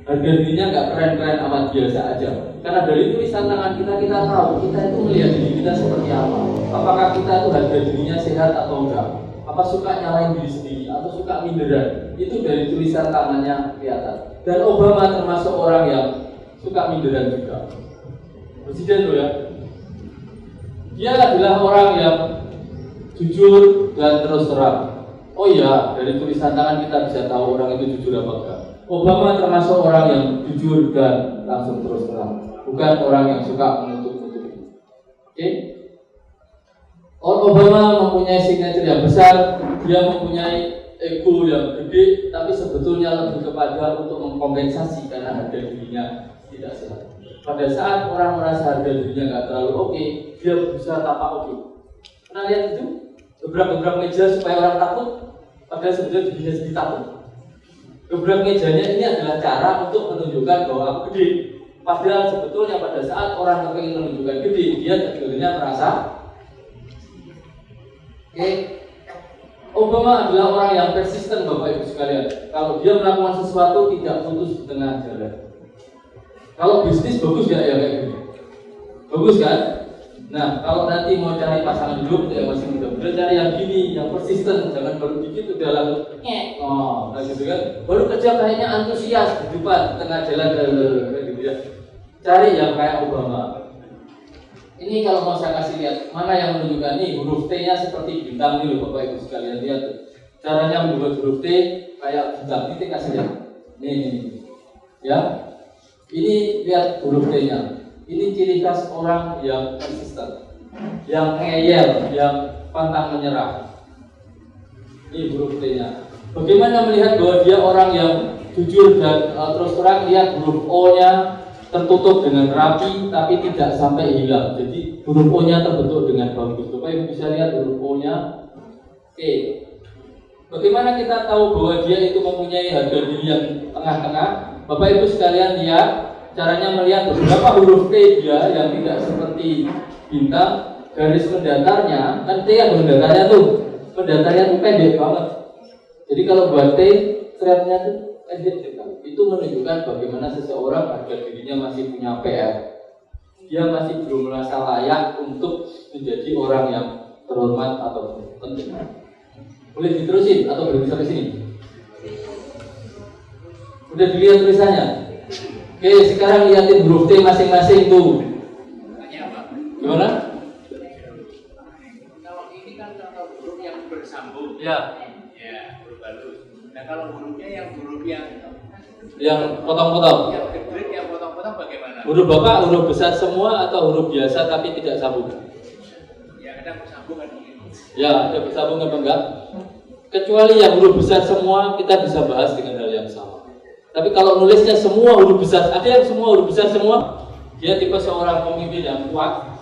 Harga dirinya nggak keren-keren amat, biasa aja. Karena dari tulisan tangan kita tahu kita itu melihat diri kita seperti apa. Apakah kita itu harga dirinya sehat atau enggak? Apa suka nyalain diri sendiri atau suka minderan? Itu dari tulisan tangannya kelihatan. Dan Obama termasuk orang yang suka minderan juga. Presiden loh ya. Dia adalah orang yang jujur dan terus terang. Oh iya, dari tulisan tangan kita bisa tahu orang itu jujur apa enggak. Obama termasuk orang yang jujur dan langsung terus terang, bukan orang yang suka menutup-nutupi. Oke? Obama mempunyai signature yang besar, dia mempunyai ego yang gede, tapi sebetulnya lebih kepada untuk mengkompensasi karena harga dirinya tidak sehat. Pada saat orang merasa harga dirinya nggak terlalu oke, dia berusaha tapak oke. Pernah lihat itu? Gebrak-gebrak meja supaya orang takut, padahal sebetulnya dirinya sendiri takut. Gebrak mejanya ini adalah cara untuk menunjukkan bahwa aku gede. Padahal sebetulnya pada saat orang ingin menunjukkan gede, dia sebetulnya merasa oke. Obama adalah orang yang persisten Bapak Ibu sekalian. Kalau dia melakukan sesuatu tidak putus di tengah jalan. Kalau bisnis bagus gak ya kayak gini? Bagus kan? Nah, kalau nanti mau cari pasangan hidup yang masih muda-muda, cari yang gini, yang persisten, jangan baru dikit udah langsung nah gitu kan. Baru kerja kayaknya antusias di depan, di tengah jalan kayak gitu ya. Cari yang kayak Obama. Ini kalau mau saya kasih lihat, mana yang menunjukkan ini huruf T-nya seperti bintang ini loh Bapak Ibu sekalian, lihat tuh. Caranya membuat huruf T kayak bintang, titik kasih lihat. Nih. Ya. Ini lihat huruf T-nya. Ini ciri khas orang yang konsisten, yang ngeyel, yang pantang menyerah. Ini huruf T-nya. Bagaimana melihat bahwa dia orang yang jujur dan terus terang? Lihat huruf O-nya tertutup dengan rapi tapi tidak sampai hilang. Jadi huruf O-nya terbentuk dengan bagus. Bapak Ibu bisa lihat huruf O-nya E. Bagaimana kita tahu bahwa dia itu mempunyai harga diri yang tengah-tengah? Bapak Ibu sekalian lihat caranya melihat beberapa huruf T dia yang tidak seperti bintang, garis mendatarnya kan T ada mendatarnya tuh. Mendatarnya tuh pendek banget. Jadi kalau buat T, threadnya tuh pendek sekali. Itu menunjukkan bagaimana seseorang harga dirinya masih punya PR. Dia masih belum merasa layak untuk menjadi orang yang terhormat atau penting. Boleh diterusin atau berhenti sampai sini? Udah dilihat tulisannya? Oke, sekarang lihatin huruf T masing-masing tuh. Gimana? Kalau ini kan contoh huruf yang bersambung. Ya. Ya, huruf halus. Nah, kalau hurufnya yang huruf yang potong-potong. yang gede, yang potong-potong bagaimana? Huruf Bapak huruf besar semua atau huruf biasa tapi tidak sambung? Ya, kadang bersambung kan begini. Ya, ada bersambung apa enggak? Kecuali yang huruf besar semua kita bisa bahas dengan hal yang sama. Tapi kalau nulisnya semua huruf besar, ada yang semua huruf besar semua, dia tipe seorang pemimpin yang kuat,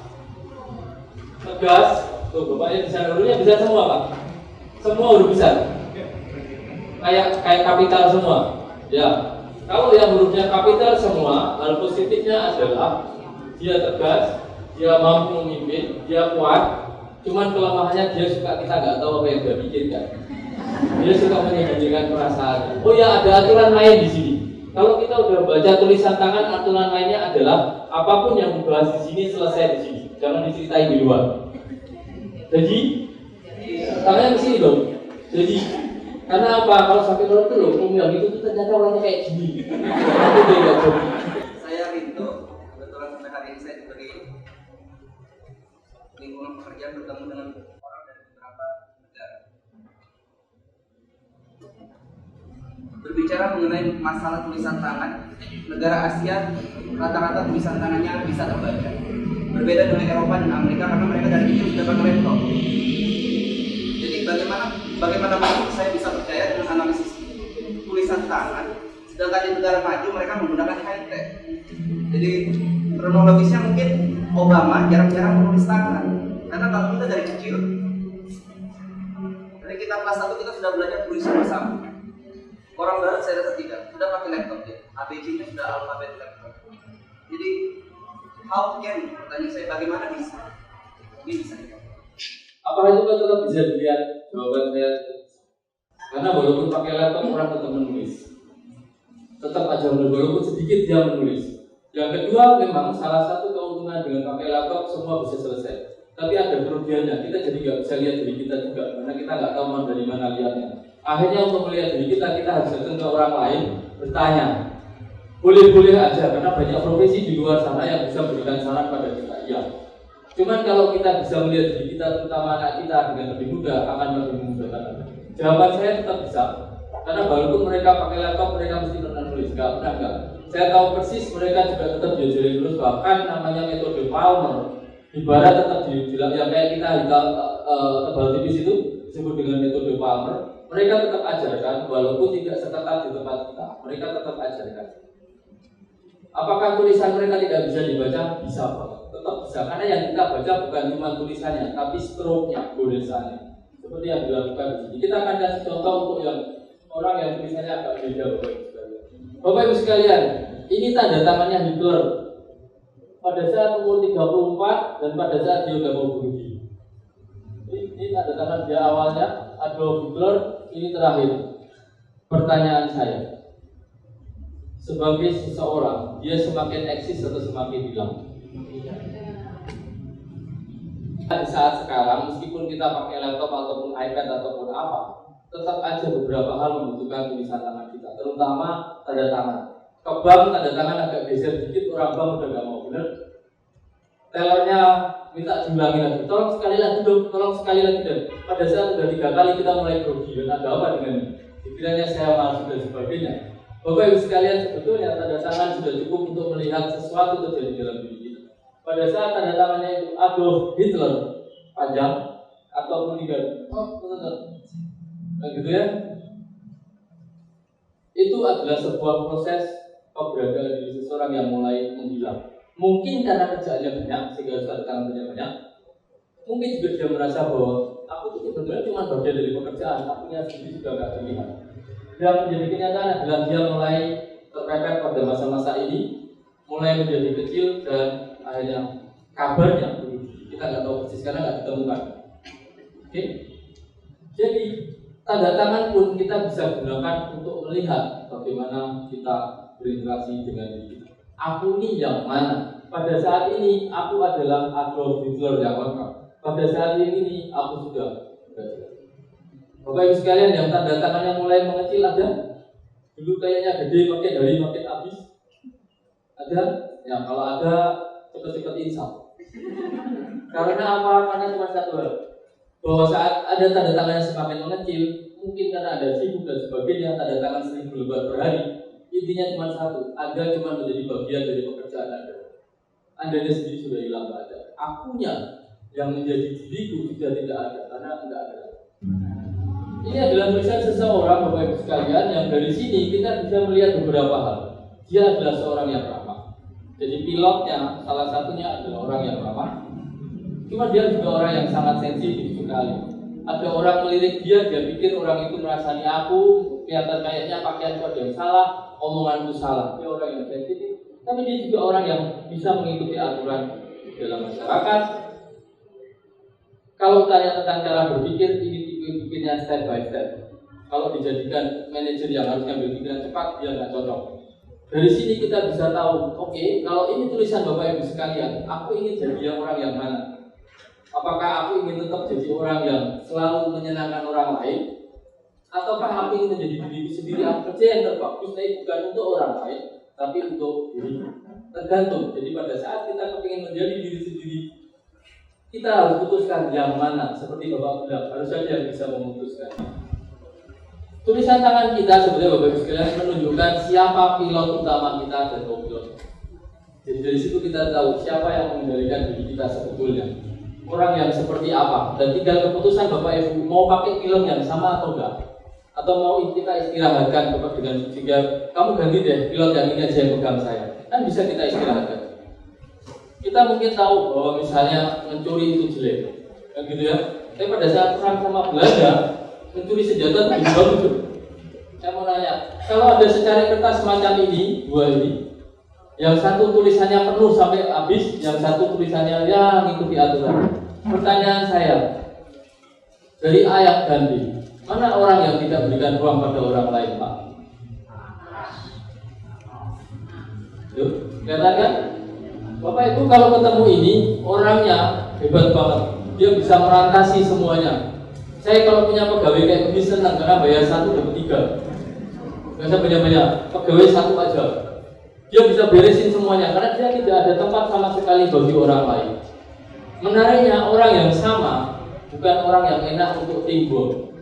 tegas. Tuh, Bapaknya bisa hurufnya besar semua, Pak. Semua huruf besar. Kayak kapital semua. Ya. Kalau yang hurufnya kapital semua, hal positifnya adalah dia tegas, dia mampu memimpin, dia kuat. Cuman kelemahannya dia suka, kita nggak tahu apa yang dia pikirkan. Dia suka menyembunyikan perasaan. Oh ya, ada aturan main di sini. Kalau kita udah baca tulisan tangan, aturan mainnya adalah apapun yang dibahas di sini selesai di sini. Jangan diceritain di luar. Jadi tangannya ke sini dong. Jadi karena apa? Kalau sampai keluar tuh loh, yang itu tuh ternyata orangnya kayak gini. Itu dia nggak jadi. Saya Rinto, kebetulan sampai hari ini saya diberi lingkungan pekerjaan bertemu dengan orang dari beberapa negara. Berbicara mengenai masalah tulisan tangan, negara Asia rata-rata tulisan tangannya bisa terbaca. Berbeda dengan Eropa dan Amerika karena mereka dari kecil sudah pakai laptop. Jadi bagaimana mungkin saya bisa percaya dengan analisis tulisan tangan, sedangkan di negara maju mereka menggunakan high tech. Jadi kronologisnya mungkin Obama jarang-jarang menulis tangan, karena kalau kita dari kecil, dari kita kelas 1 kita sudah belajar tulisan bersama. Orang barat saya rasa tidak, sudah pakai laptop ya, ABC-nya sudah alfabet laptop. Jadi how can, pertanyaan saya, bagaimana bisa? Ini bisa. Apakah itu kan tetap bisa dilihat jawaban saya? Karena walaupun pakai laptop orang tetap menulis, tetap aja menulis, walaupun sedikit dia menulis. Yang kedua, memang salah satu keuntungan dengan pakai laptop semua bisa selesai. Tapi ada kerugiannya, kita jadi nggak bisa lihat diri kita juga, karena kita nggak tahu dari mana lihatnya. Akhirnya untuk melihat diri kita harus datang ke orang lain, bertanya. Boleh-boleh aja, karena banyak profesi di luar sana yang bisa memberikan saran pada kita. Iya. Cuman kalau kita bisa melihat diri kita, terutama anak kita dengan lebih mudah, akan lebih memudahkan. Jawaban saya tetap bisa, karena walaupun mereka pakai laptop, mereka mesti pernah nulis, enggak. Saya tahu persis mereka juga tetap diajarin terus, bahkan namanya metode Palmer. Ibarat tetap dibilang yang kayak kita tebal tipis itu disebut dengan metode Palmer. Mereka tetap ajarkan, walaupun tidak seketat di tempat kita, mereka tetap ajarkan. Apakah tulisan mereka tidak bisa dibaca? Bisa banget, tetap bisa. Karena yang kita baca bukan cuma tulisannya, tapi stroke-nya, goresannya. Seperti yang dilakukan di sini. Kita akan kasih contoh untuk yang orang yang tulisannya agak beda, Bapak Ibu sekalian. Ini tanda tangannya Hitler pada saat umur 34 dan pada saat dia sudah mau bunuh diri. Ini tanda tangan dia awalnya, Adolf Hitler, ini terakhir. Pertanyaan saya, sebagai seseorang, dia semakin eksis atau semakin hilang? Di saat sekarang, meskipun kita pakai laptop ataupun iPad ataupun apa, tetap aja beberapa hal membutuhkan tulisan tangan kita, terutama tanda tangan. Ke bank tanda tangan agak geser dikit, orang bank udah nggak mau, bener? tellernya minta diulangi lagi, tolong sekali lagi dong, tolong sekali lagi dong. Pada saat sudah 3 kali kita mulai grogi, dan ada apa dengan ini? Dikiranya saya malas dan sebagainya. Bapak Ibu sekalian, sebetulnya tanda tangan sudah cukup untuk melihat sesuatu terjadi dalam diri kita. Pada saat tanda tangannya itu Adolf Hitler panjang ataupun tiga, nah gitu ya. Itu adalah sebuah proses keberadaan diri seseorang yang mulai menghilang. Mungkin karena kerjaannya banyak sehingga harus tanda tangan banyak. Mungkin juga dia merasa bahwa aku itu sebenarnya cuma bagian dari pekerjaan, akunya sendiri juga gak terlihat. Yang menjadi kenyataan adalah dia mulai terpepet pada masa-masa ini, mulai menjadi kecil dan akhirnya kabarnya kita nggak tahu persis karena nggak ditemukan. Oke? Jadi tanda tangan pun kita bisa gunakan untuk melihat bagaimana kita berinteraksi dengan diri kita. Aku ini yang mana? Pada saat ini aku adalah Adolf Hitler yang lengkap. Pada saat ini aku sudah jelas. Bapak Ibu sekalian, yang tanda tangannya mulai mengecil ada? Dulu kayaknya gede, makin hari makin habis. Ada? Ya kalau ada cepat-cepat insaf. Karena apa? Karena cuma satu hal. Bahwa saat ada tanda tangannya semakin mengecil, mungkin karena ada sibuk dan sebagainya, tanda tangan 1000 lembar per hari. Intinya cuma satu, Anda cuma menjadi bagian dari pekerjaan Anda. Anda sendiri sudah hilang, tidak ada. Akunya yang menjadi diriku sudah tidak ada, karena tidak ada. Ini adalah tulisan seseorang, Bapak Ibu sekalian, yang dari sini kita bisa melihat beberapa hal. Dia adalah seorang yang ramah. Jadi pilotnya salah satunya adalah orang yang ramah. Cuma dia juga orang yang sangat sensitif sekali. Ada orang melirik dia pikir orang itu merasani aku, kelihatan kayaknya pakaianku ada yang salah, omonganku salah. Dia orang yang sensitif. Tapi dia juga orang yang bisa mengikuti aturan dalam masyarakat. Kalau tanya tentang cara berpikir, ini pikirnya step by step. Kalau dijadikan manajer yang harusnya berpikiran cepat, dia nggak cocok. Dari sini kita bisa tahu, oke, kalau ini tulisan Bapak Ibu sekalian, aku ingin jadi orang yang mana? Apakah aku ingin tetap jadi orang yang selalu menyenangkan orang lain? Ataukah aku ingin menjadi diri sendiri? Aku kerja yang terbagus, tapi bukan untuk orang lain, tapi untuk diri. Tergantung. Jadi pada saat kita ingin menjadi diri sendiri, kita harus putuskan yang mana. Seperti Bapak bilang, harus saja yang bisa memutuskan. Tulisan tangan kita sebenarnya Bapak Ibu sekalian menunjukkan siapa pilot utama kita dan co-pilot. Jadi dari situ kita tahu siapa yang mengendalikan diri kita sebetulnya. Orang yang seperti apa. Dan tinggal keputusan Bapak Ibu mau pakai pilot yang sama atau enggak. Atau mau kita istirahatkan Bapak dengan sehingga kamu ganti deh pilot yang ini aja yang pegang saya. Kan bisa kita istirahatkan. Kita mungkin tahu bahwa misalnya mencuri itu jelek, kan gitu ya. Tapi pada saat perang sama Belanda, mencuri senjata itu juga betul. Saya mau nanya, kalau ada secari kertas semacam ini, dua ini, yang satu tulisannya penuh sampai habis, yang satu tulisannya ya ngikuti aturan. Pertanyaan saya, dari A dan B, mana orang yang tidak berikan ruang pada orang lain, Pak? Yuk, kelihatan kan? Bapak Ibu kalau ketemu ini orangnya hebat banget, dia bisa merantasi semuanya. Saya kalau punya pegawai kayak begini senang karena bayar 1 dapat 3. Gak usah banyak-banyak, pegawai 1 aja. Dia bisa beresin semuanya karena dia tidak ada tempat sama sekali bagi orang lain. Menariknya orang yang sama bukan orang yang enak untuk timbul.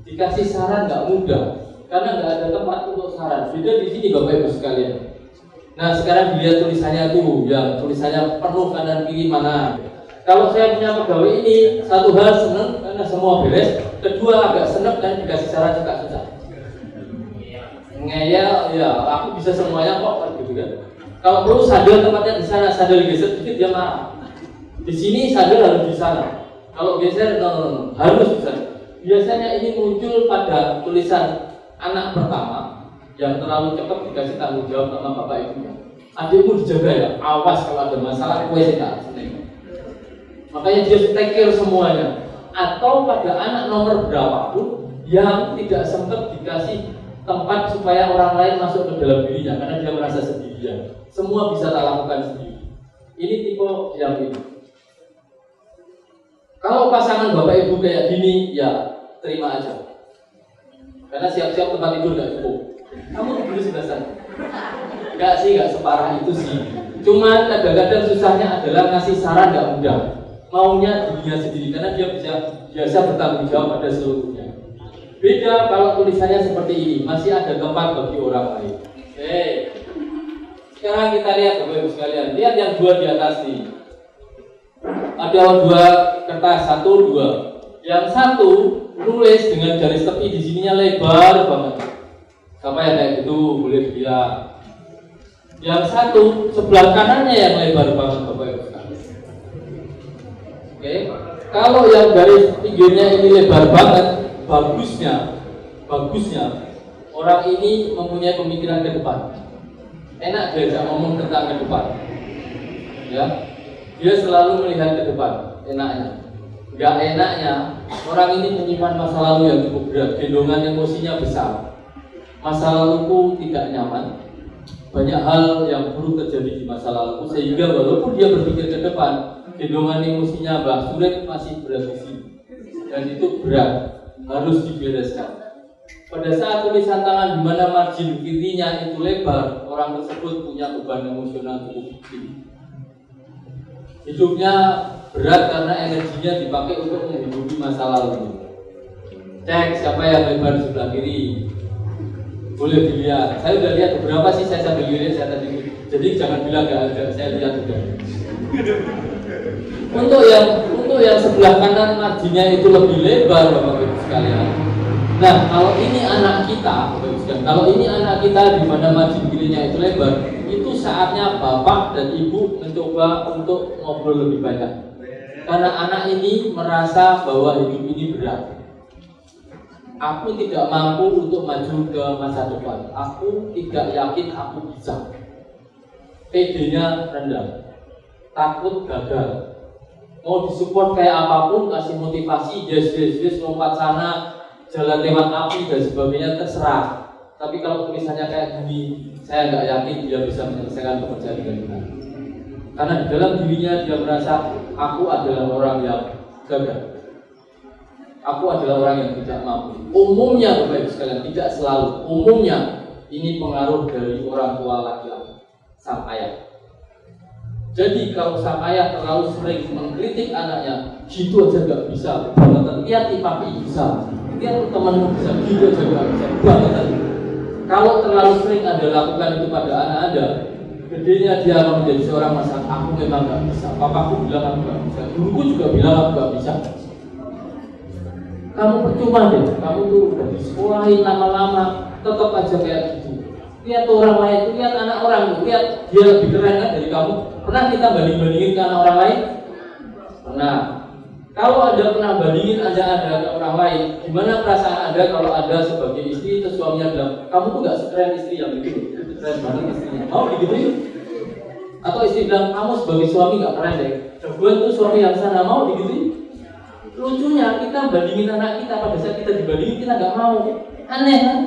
Dikasih saran nggak mudah karena nggak ada tempat untuk saran. Beda di sini Bapak Ibu sekalian. Nah sekarang dilihat tulisannya tuh, ya tulisannya penuh kanan kiri mana. Kalau saya punya pegawai ini, satu hal seneng karena semua beres, kedua agak seneng dan dikasih saran juga susah. Ngeyel, ya aku bisa semuanya kok, kan gitu kan. Kalau perlu sadel tempatnya di sana, sadel geser dikit dia marah. Di sini sadel harus di sana. Kalau geser, no, harus di sana. Biasanya ini muncul pada tulisan anak pertama. Yang terlalu cepat dikasih tanggung jawab sama bapak ibunya. Adikmu dijaga ya, awas kalau ada masalah kue sih tak seneng. Makanya dia take care semuanya. Atau pada anak nomor berapapun yang tidak sempat dikasih tempat supaya orang lain masuk ke dalam dirinya karena dia merasa sendirian. Semua bisa tak lakukan sendiri. Ini tipe yang ini. Kalau pasangan bapak ibu kayak gini, ya terima aja. Karena siap-siap tempat tidur nggak cukup. Kamu tidur sebelah sana. Enggak sih, enggak separah itu sih. Cuman kadang-kadang susahnya adalah ngasih saran nggak mudah. Maunya dirinya sendiri karena dia biasa bertanggung jawab pada seluruhnya. Beda kalau tulisannya seperti ini, masih ada tempat bagi orang lain. Oke. Sekarang kita lihat Bapak Ibu sekalian, lihat yang dua di atas ini. Ada dua kertas, satu, dua. Yang satu nulis dengan garis tepi di sininya lebar banget. Siapa yang kayak gitu boleh dilihat. Yang satu sebelah kanannya yang lebar banget Bapak Ibu sekalian. Oke. Kalau yang garis pinggirnya ini lebar banget, bagusnya orang ini mempunyai pemikiran ke depan. Enak diajak ngomong tentang ke depan. Ya. Dia selalu melihat ke depan, enaknya. Enggak enaknya, orang ini menyimpan masa lalu yang cukup berat, gendongan emosinya besar. Masa laluku tidak nyaman. Banyak hal yang buruk terjadi di masa laluku sehingga walaupun dia berpikir ke depan, gendongan emosinya Mbak Suret masih berada di sini. Dan itu berat, harus dibereskan. Pada saat tulisan tangan di mana margin kirinya itu lebar, orang tersebut punya beban emosional cukup tinggi. Hidupnya berat karena energinya dipakai untuk menghidupi masa lalu. Cek siapa yang lebar di sebelah kiri. Boleh dilihat. Saya sudah lihat beberapa sih, saya sambil lihat saya tadi. Jadi jangan bilang nggak ada, saya lihat sudah. Untuk yang sebelah kanan marginnya itu lebih lebar Bapak Ibu sekalian. Nah, kalau ini anak kita, kalau ini anak kita di mana margin kirinya itu lebar, itu saatnya bapak dan ibu mencoba untuk ngobrol lebih banyak. Karena anak ini merasa bahwa hidup ini berat. Aku tidak mampu untuk maju ke masa depan. Aku tidak yakin aku bisa. PD-nya rendah, takut gagal. Mau disupport kayak apapun, kasih motivasi, yes, lompat sana, jalan lewat api dan sebagainya, terserah. Tapi kalau tulisannya kayak gini, saya nggak yakin dia bisa menyelesaikan pekerjaan dengan benar. Karena di dalam dirinya dia merasa aku adalah orang yang gagal. Aku adalah orang yang tidak mampu. Umumnya Bapak Ibu sekalian, tidak selalu. Umumnya ini pengaruh dari orang tua laki-laki, sang ayah. Jadi kalau sang ayah terlalu sering mengkritik anaknya, gitu aja nggak bisa, bangetan. Lihat papi bisa, lihat temanmu bisa, gitu aja nggak bisa, bangetan. Kalau terlalu sering Anda lakukan itu pada anak Anda, gedenya dia akan menjadi seorang masalah. Aku memang nggak bisa, papaku bilang aku nggak bisa, guruku juga bilang aku nggak bisa. Kamu percuma deh, kamu tuh udah disekolahin lama-lama, tetap aja kayak gitu. Lihat orang lain, lihat anak orang, lihat dia lebih keren kan dari kamu. Pernah kita banding-bandingin ke anak orang lain? Pernah. Kalau Anda pernah bandingin Anda ke orang lain, gimana perasaan Anda kalau Anda sebagai istri terus suaminya bilang, kamu tuh gak sekeren istri yang begitu, keren banget istrinya. Mau digituin? Atau istri bilang, kamu sebagai suami gak keren deh, jagoan tuh suami yang sana, mau digituin? Lucunya kita bandingin anak kita, pada saat kita dibandingin kita gak mau. Aneh kan?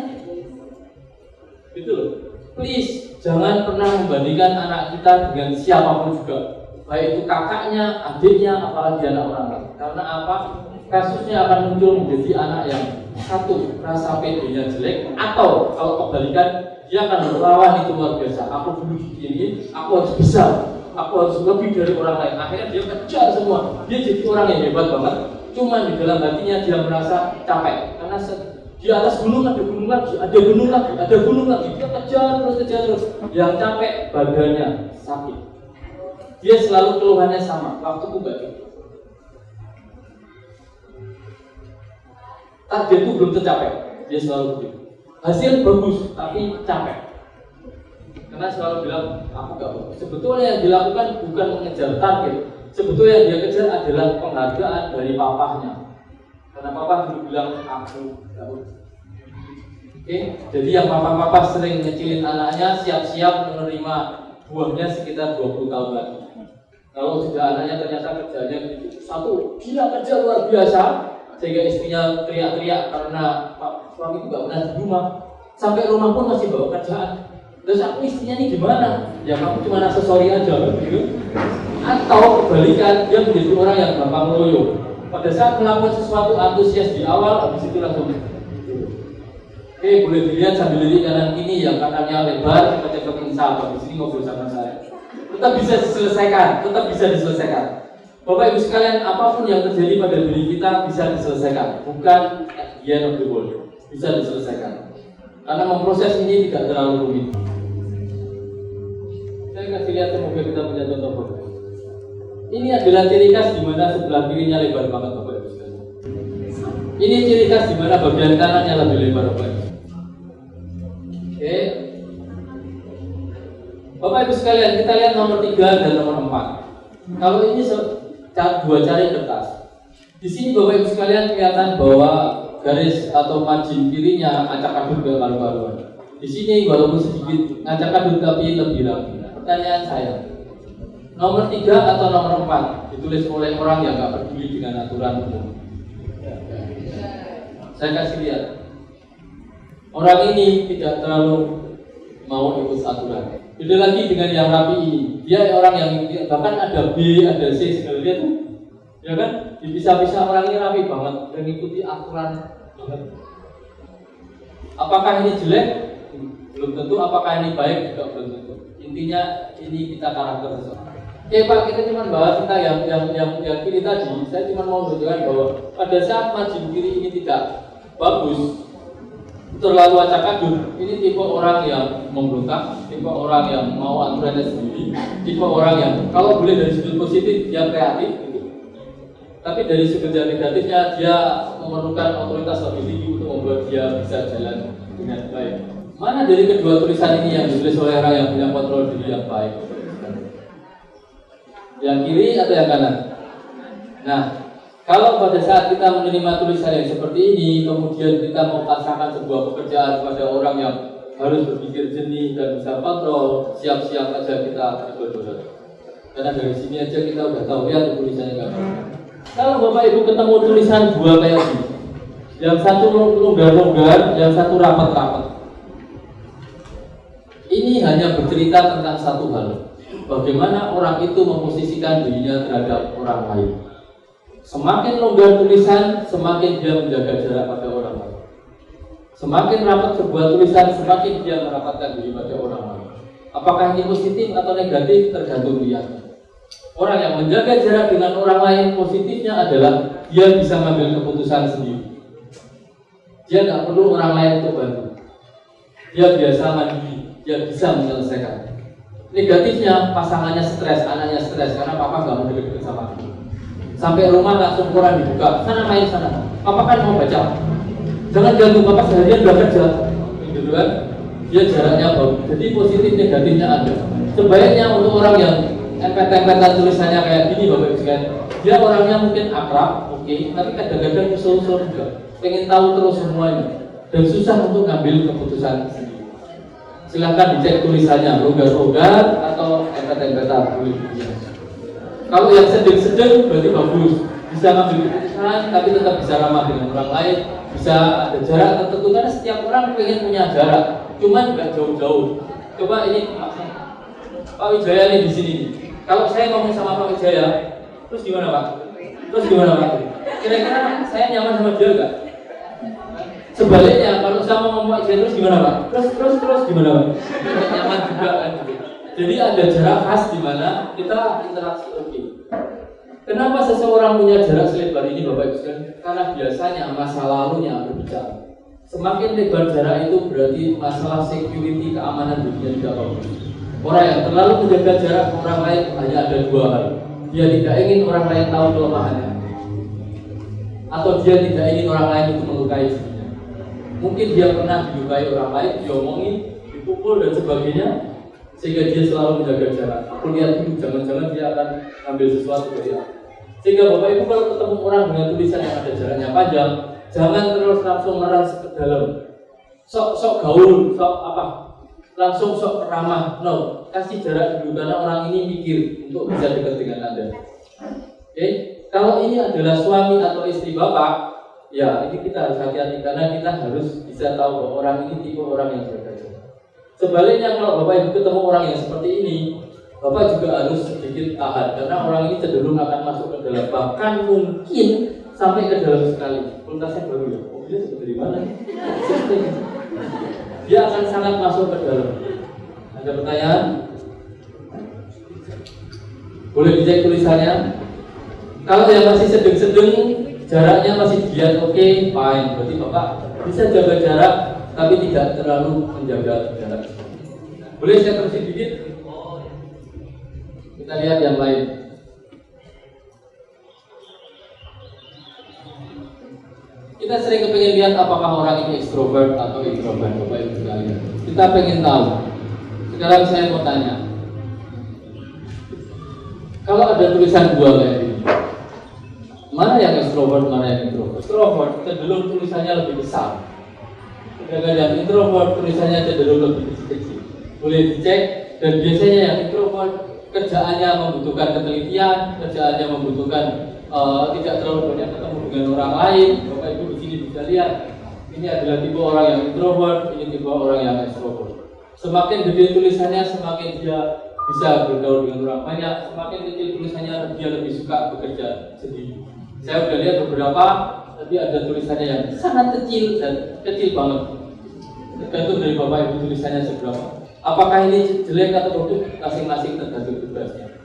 Gitu loh. Please, jangan pernah membandingkan anak kita dengan siapapun juga, baik itu kakaknya, adiknya, apalagi anak orang lain. Karena apa? Kasusnya akan muncul menjadi anak yang satu, rasa PD-nya jelek, atau kalau kebalikan, dia akan berlawan itu luar biasa. Aku dulu begini, aku harus bisa, aku harus lebih dari orang lain. Akhirnya dia kejar semua. Dia jadi orang yang hebat banget. Cuman di dalam hatinya dia merasa capek karena di atas gunung ada gunung lagi, ada gunung lagi, ada gunung lagi. Dia kejar terus. Yang capek badannya sakit. Dia selalu keluhannya sama. Waktuku gak cukup. Target itu belum tercapai. Dia selalu begitu. Hasil bagus tapi capek. Karena selalu bilang aku gak bagus. Sebetulnya yang dilakukan bukan mengejar target. Sebetulnya yang dia kejar adalah penghargaan dari papahnya. Karena papa dulu bilang aku gak bagus. Oke, jadi yang papa-papa sering ngecilin anaknya, siap-siap menerima buahnya sekitar 20 tahun lagi. Kalau sudah anaknya ternyata kerjanya gitu, satu, gila kerja luar biasa, sehingga istrinya teriak-teriak karena suami itu gak pernah di rumah. Sampai rumah pun masih bawa kerjaan. Terus aku istrinya ini gimana? Ya kamu cuma aksesori aja gitu. Atau kebalikan, dia menjadi orang yang gampang loyo. Pada saat melakukan sesuatu antusias di awal, habis itu langsung. Oke, boleh dilihat sambil lirik kanan kiri, yang kanannya lebar, kita coba insaf. Di sini ngobrol sama saya. tetap bisa diselesaikan. Bapak Ibu sekalian, apapun yang terjadi pada diri kita bisa diselesaikan, bukan at the end of the world, bisa diselesaikan. Karena memproses ini tidak terlalu rumit. Saya kasih lihat, semoga kita punya contoh Bapak. Ini adalah ciri khas di mana sebelah kirinya lebar banget Bapak Ibu sekalian. Ini ciri khas di mana bagian kanannya lebih lebar Bapak Ibu. Oke. Bapak Ibu sekalian, kita lihat nomor 3 dan nomor 4. Kalau ini dua cari kertas. Di sini Bapak Ibu sekalian kelihatan bahwa garis atau margin kirinya acak-aduk gak karu-karuan. Di sini walaupun sedikit acak-aduk tapi lebih rapi. Pertanyaan saya, nomor 3 atau nomor 4 ditulis oleh orang yang gak peduli dengan aturan umum. Saya kasih lihat. Orang ini tidak terlalu mau ikut aturan. Beda lagi dengan yang rapi ini. Dia orang yang bahkan ada B, ada C segala dia tuh. Ya kan? Dipisah-pisah, orang ini rapi banget dan ikuti aturan banget. Apakah ini jelek? Belum tentu. Apakah ini baik? Juga belum tentu. Intinya ini kita karakter seseorang. Oke Pak, kita cuma bahas tentang yang kiri tadi. Saya cuma mau menunjukkan bahwa pada saat margin kiri ini tidak bagus, terlalu acak-aduk, ini tipe orang yang memberontak, tipe orang yang mau aturannya sendiri, tipe orang yang kalau boleh dari sudut positif dia kreatif gitu. Tapi dari sudut negatifnya dia memerlukan otoritas lebih tinggi untuk membuat dia bisa jalan dengan baik. Mana dari kedua tulisan ini yang ditulis oleh orang yang punya kontrol diri yang baik? Yang kiri atau yang kanan? Nah, kalau pada saat kita menerima tulisan yang seperti ini, kemudian kita mau pasangkan sebuah pekerjaan pada orang yang harus berpikir jernih dan bisa kontrol, siap-siap aja kita berdoa. Karena dari sini aja kita udah tahu ya tulisannya nggak bagus. Kalau Bapak Ibu ketemu tulisan dua kayak gini, yang satu longgar-longgar, yang satu rapat-rapat, ini hanya bercerita tentang satu hal. Bagaimana orang itu memposisikan dirinya terhadap orang lain. Semakin longgar tulisan, semakin dia menjaga jarak pada orang lain. Semakin rapat sebuah tulisan, semakin dia merapatkan diri pada orang lain. Apakah ini positif atau negatif tergantung dia. Orang yang menjaga jarak dengan orang lain, positifnya adalah dia bisa mengambil keputusan sendiri. Dia tidak perlu orang lain untuk bantu. Dia biasa mandiri, dia bisa menyelesaikan. Negatifnya pasangannya stres, anaknya stres karena papa nggak mau deket-deket sama dia. Sampai rumah langsung koran dibuka, sana main sana. Papa kan mau baca. Jangan ganggu papa seharian udah kerja, gitu kan? Dia jaraknya bagus. Jadi positif negatifnya ada. Sebaiknya untuk orang yang empet-empetan tulisannya kayak gini Bapak Ibu sekalian, dia orangnya mungkin akrab, oke, tapi kadang-kadang usul-usul juga, pengen tahu terus semuanya dan susah untuk ngambil keputusan sendiri. Silahkan dicek tulisannya, longgar-longgar atau empet-empetan. Kalau yang sedang-sedang berarti bagus, bisa ngambil keputusan tapi tetap bisa ramah dengan orang lain, bisa ada jarak tertentu karena setiap orang pengen punya jarak, cuman nggak jauh-jauh. Coba ini Pak Wijaya nih di sini. Kalau saya ngomong sama Pak Wijaya, terus gimana Pak? Kira-kira saya nyaman sama dia nggak? Sebaliknya kalau saya ngomong Pak Wijaya terus gimana Pak? Terus gimana Pak? Nyaman juga kan? Jadi ada jarak khas di mana kita interaksi oke. Kenapa seseorang punya jarak selebar ini Bapak Ibu sekalian? Karena biasanya masa lalunya berbicara. Semakin lebar jarak itu berarti masalah security keamanan dirinya tidak bagus. Orang yang terlalu menjaga jarak ke orang lain hanya ada dua hal. Dia tidak ingin orang lain tahu kelemahannya, atau dia tidak ingin orang lain itu melukai dirinya. Mungkin dia pernah dilukai orang lain, diomongin, dipukul dan sebagainya, sehingga dia selalu menjaga jarak. Aku lihat dulu, jangan-jangan dia akan ambil sesuatu dari aku. Sehingga Bapak Ibu kalau ketemu orang dengan tulisan yang ada jaraknya panjang, jangan terus langsung merasa ke dalam, sok gaul, sok apa, langsung sok ramah. No, kasih jarak dulu karena orang ini mikir untuk bisa dekat dengan Anda. Oke, kalau ini adalah suami atau istri Bapak, ya ini kita harus hati-hati karena kita harus bisa tahu bahwa orang ini tipe orang yang jaga jarak. Sebaliknya kalau Bapak Ibu ketemu orang yang seperti ini, Bapak juga harus sedikit tahan karena orang ini cenderung akan masuk ke dalam, bahkan mungkin sampai ke dalam sekali. Kultasnya baru ya, mobilnya seperti mana? Dia akan sangat masuk ke dalam. Ada pertanyaan? Boleh dicek tulisannya. Kalau yang masih sedang-sedang, jaraknya masih dilihat oke, fine. Berarti Bapak bisa jaga jarak, tapi tidak terlalu menjaga jarak. Boleh saya terus sedikit? Kita lihat yang lain. Kita sering kepengen lihat apakah orang ini ekstrovert atau introvert, Bapak Ibu sekalian. Kita pengen tahu. Sekarang saya mau tanya. Kalau ada tulisan dua kayak ini, mana yang ekstrovert, mana yang introvert? Ekstrovert cenderung tulisannya lebih besar. Sedangkan yang introvert tulisannya cenderung lebih kecil-kecil. Boleh dicek. Dan biasanya yang introvert kerjaannya membutuhkan ketelitian, kerjaannya membutuhkan tidak terlalu banyak ketemu dengan orang lain. Bapak Ibu di sini bisa lihat, ini adalah tipe orang yang introvert, ini tipe orang yang extrovert. Semakin gede tulisannya, semakin dia bisa bergaul dengan orang banyak. Semakin kecil tulisannya, dia lebih suka bekerja sendiri. Saya sudah lihat beberapa, tapi ada tulisannya yang sangat kecil dan kecil banget. Tergantung dari Bapak Ibu tulisannya seberapa. Apakah ini jelek atau bagus? Masing-masing tergantung tugasnya.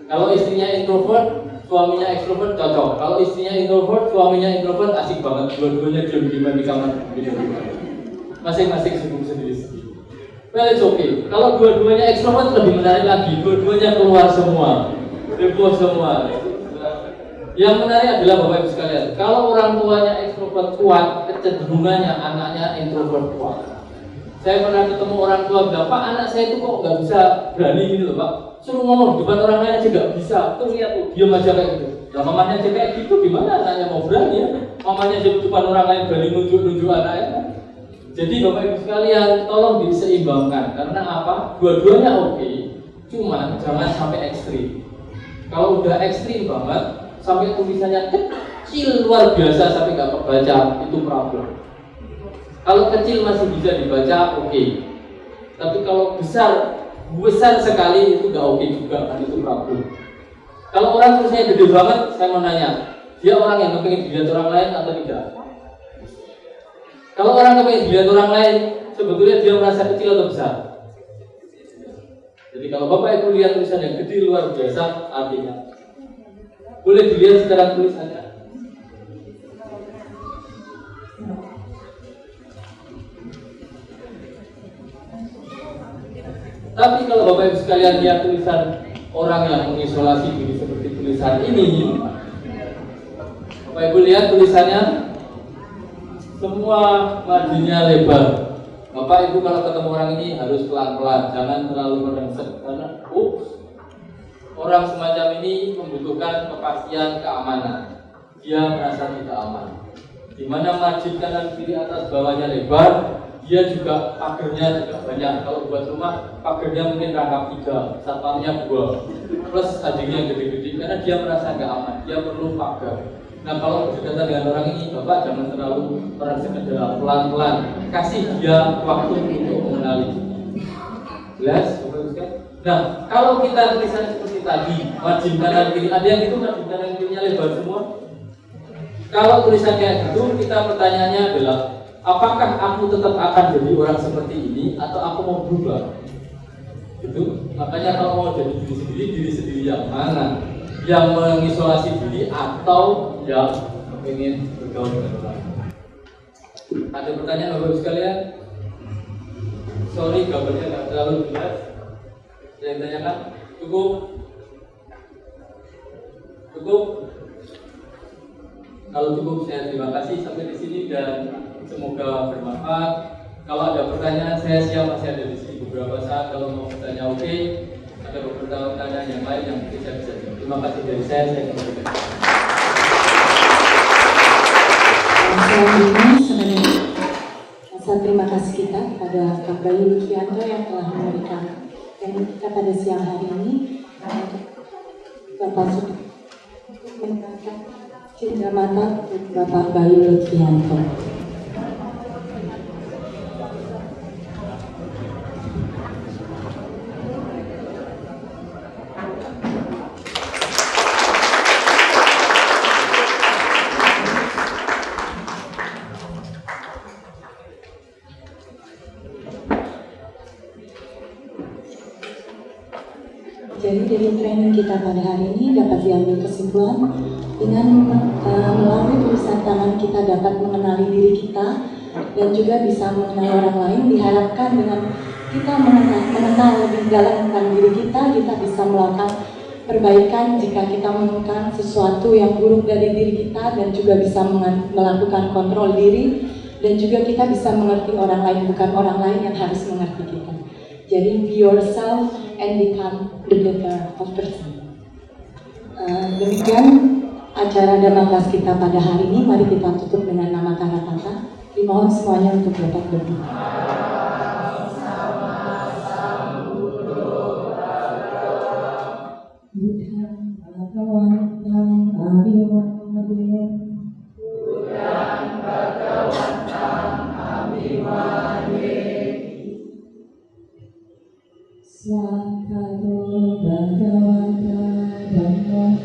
Kalau istrinya introvert, suaminya ekstrovert cocok. Kalau istrinya introvert, suaminya introvert asik banget. Dua-duanya diam-diam di kamar. Masing-masing sibuk sendiri-sendiri. Well, it's okay. Kalau dua-duanya ekstrovert lebih menarik lagi. Dua-duanya keluar semua, heboh semua. Yang menarik adalah Bapak Ibu sekalian, kalau orang tuanya ekstrovert kuat, kecenderungannya anaknya introvert kuat. Saya pernah ketemu orang tua bilang, Pak, anak saya itu kok nggak bisa berani gitu loh Pak. Suruh ngomong di depan orang lain aja nggak bisa. Tuh lihat tuh, diam aja kayak gitu. Nah mamanya aja kayak gitu, gimana anaknya mau berani ya? Mamanya aja di depan orang lain berani nunjuk-nunjuk anaknya. Jadi Bapak Ibu sekalian, tolong diseimbangkan. Karena apa? Dua-duanya oke, cuman jangan sampai ekstrim. Kalau udah ekstrim banget, sampai tulisannya kecil luar biasa sampai nggak kebaca, itu problem. Kalau kecil masih bisa dibaca, oke. Tapi kalau besar sekali itu nggak oke juga, kan itu problem. Kalau orang tulisannya gede banget, saya mau nanya, dia orang yang kepengen dilihat orang lain atau tidak? Kalau orang kepengen dilihat orang lain, sebetulnya dia merasa kecil atau besar? Jadi kalau Bapak Ibu lihat tulisan yang gede luar biasa, artinya boleh dilihat secara tulisannya. Tapi kalau Bapak Ibu sekalian lihat tulisan orang yang mengisolasi diri seperti tulisan ini, Bapak Ibu lihat tulisannya semua marginnya lebar. Bapak Ibu kalau ketemu orang ini harus pelan-pelan, jangan terlalu merengsek karena orang semacam ini membutuhkan kepastian keamanan. Dia merasa tidak aman. Di mana margin kanan kiri atas bawahnya lebar, dia juga pagernya juga banyak. Kalau buat rumah, pagernya mungkin rangkap 3, satpamnya 2, plus adiknya gede-gede karena dia merasa nggak aman. Dia perlu pagar. Nah kalau berdekatan dengan orang ini, Bapak jangan terlalu merengsek ke dalam, pelan-pelan. Kasih dia waktu untuk mengenali. Jelas? Nah, kalau kita tulisan seperti tadi, margin kanan kiri, ada yang itu margin kanan kirinya lebar semua. Kalau tulisan kayak gitu, kita pertanyaannya adalah, apakah aku tetap akan jadi orang seperti ini atau aku mau berubah? Gitu. Makanya kalau mau jadi diri sendiri yang mana? Yang mengisolasi diri atau yang ingin bergaul dengan orang? Ada pertanyaan Bapak Ibu sekalian? Sorry, gambarnya nggak terlalu jelas. Yang ditanyakan cukup? Kalau cukup saya terima kasih sampai di sini dan semoga bermanfaat. Kalau ada pertanyaan saya siap, masih ada di sini beberapa saat. Kalau mau bertanya oke. Ada beberapa pertanyaan yang lain yang mungkin saya bisa jawab. Terima kasih dari saya kembalikan. Selanjutnya sebagai rasa terima kasih kita kepada Pak Bayu Lukianto yang telah memberikan kita pada siang hari ini. Bapak sudah mendengarkan cinta mata Bapak Bayu Lukianto. Jadi dari training kita pada hari ini dapat diambil kesimpulan dengan melalui tulisan tangan kita dapat mengenali diri kita dan juga bisa mengenal orang lain. Diharapkan dengan kita mengenal lebih dalam tentang diri kita bisa melakukan perbaikan jika kita menemukan sesuatu yang buruk dari diri kita dan juga bisa melakukan kontrol diri dan juga kita bisa mengerti orang lain, bukan orang lain yang harus mengerti kita. Jadi be yourself and become the better of person. Demikian acara Dhamma Class kita pada hari ini. Mari kita tutup dengan nama kata-kata. Dimohon semuanya untuk dapat berdiri. Buddham Bhagavantam Abhivadeya. Buddham Bhagavantam Abhivadeya. Swakato Bhagavata Dhammo.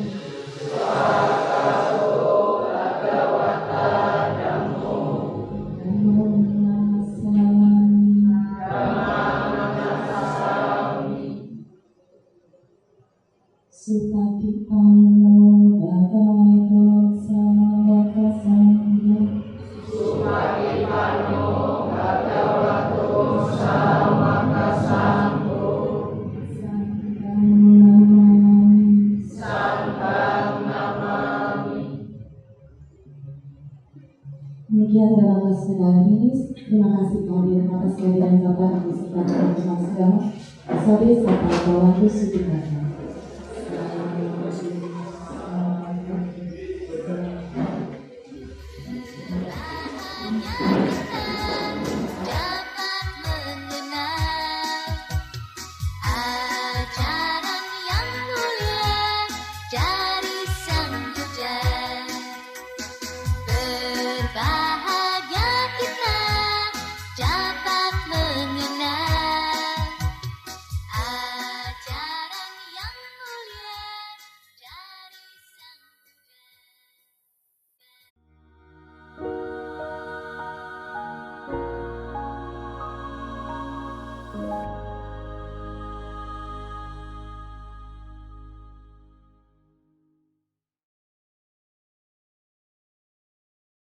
Swakato Bhagavata Dhammo. Namo Namah Sami. Supatipanno Bhagavato Sangha Sangho. Supatipanno Bhagavato Sangha Sangho. Sangha Namami. Demikian dalam kelas hari ini. Terima kasih kehadiran atas kehadiran Bapak Ibu serta teman-teman sedang. Sabi Sapa Bawah Suci.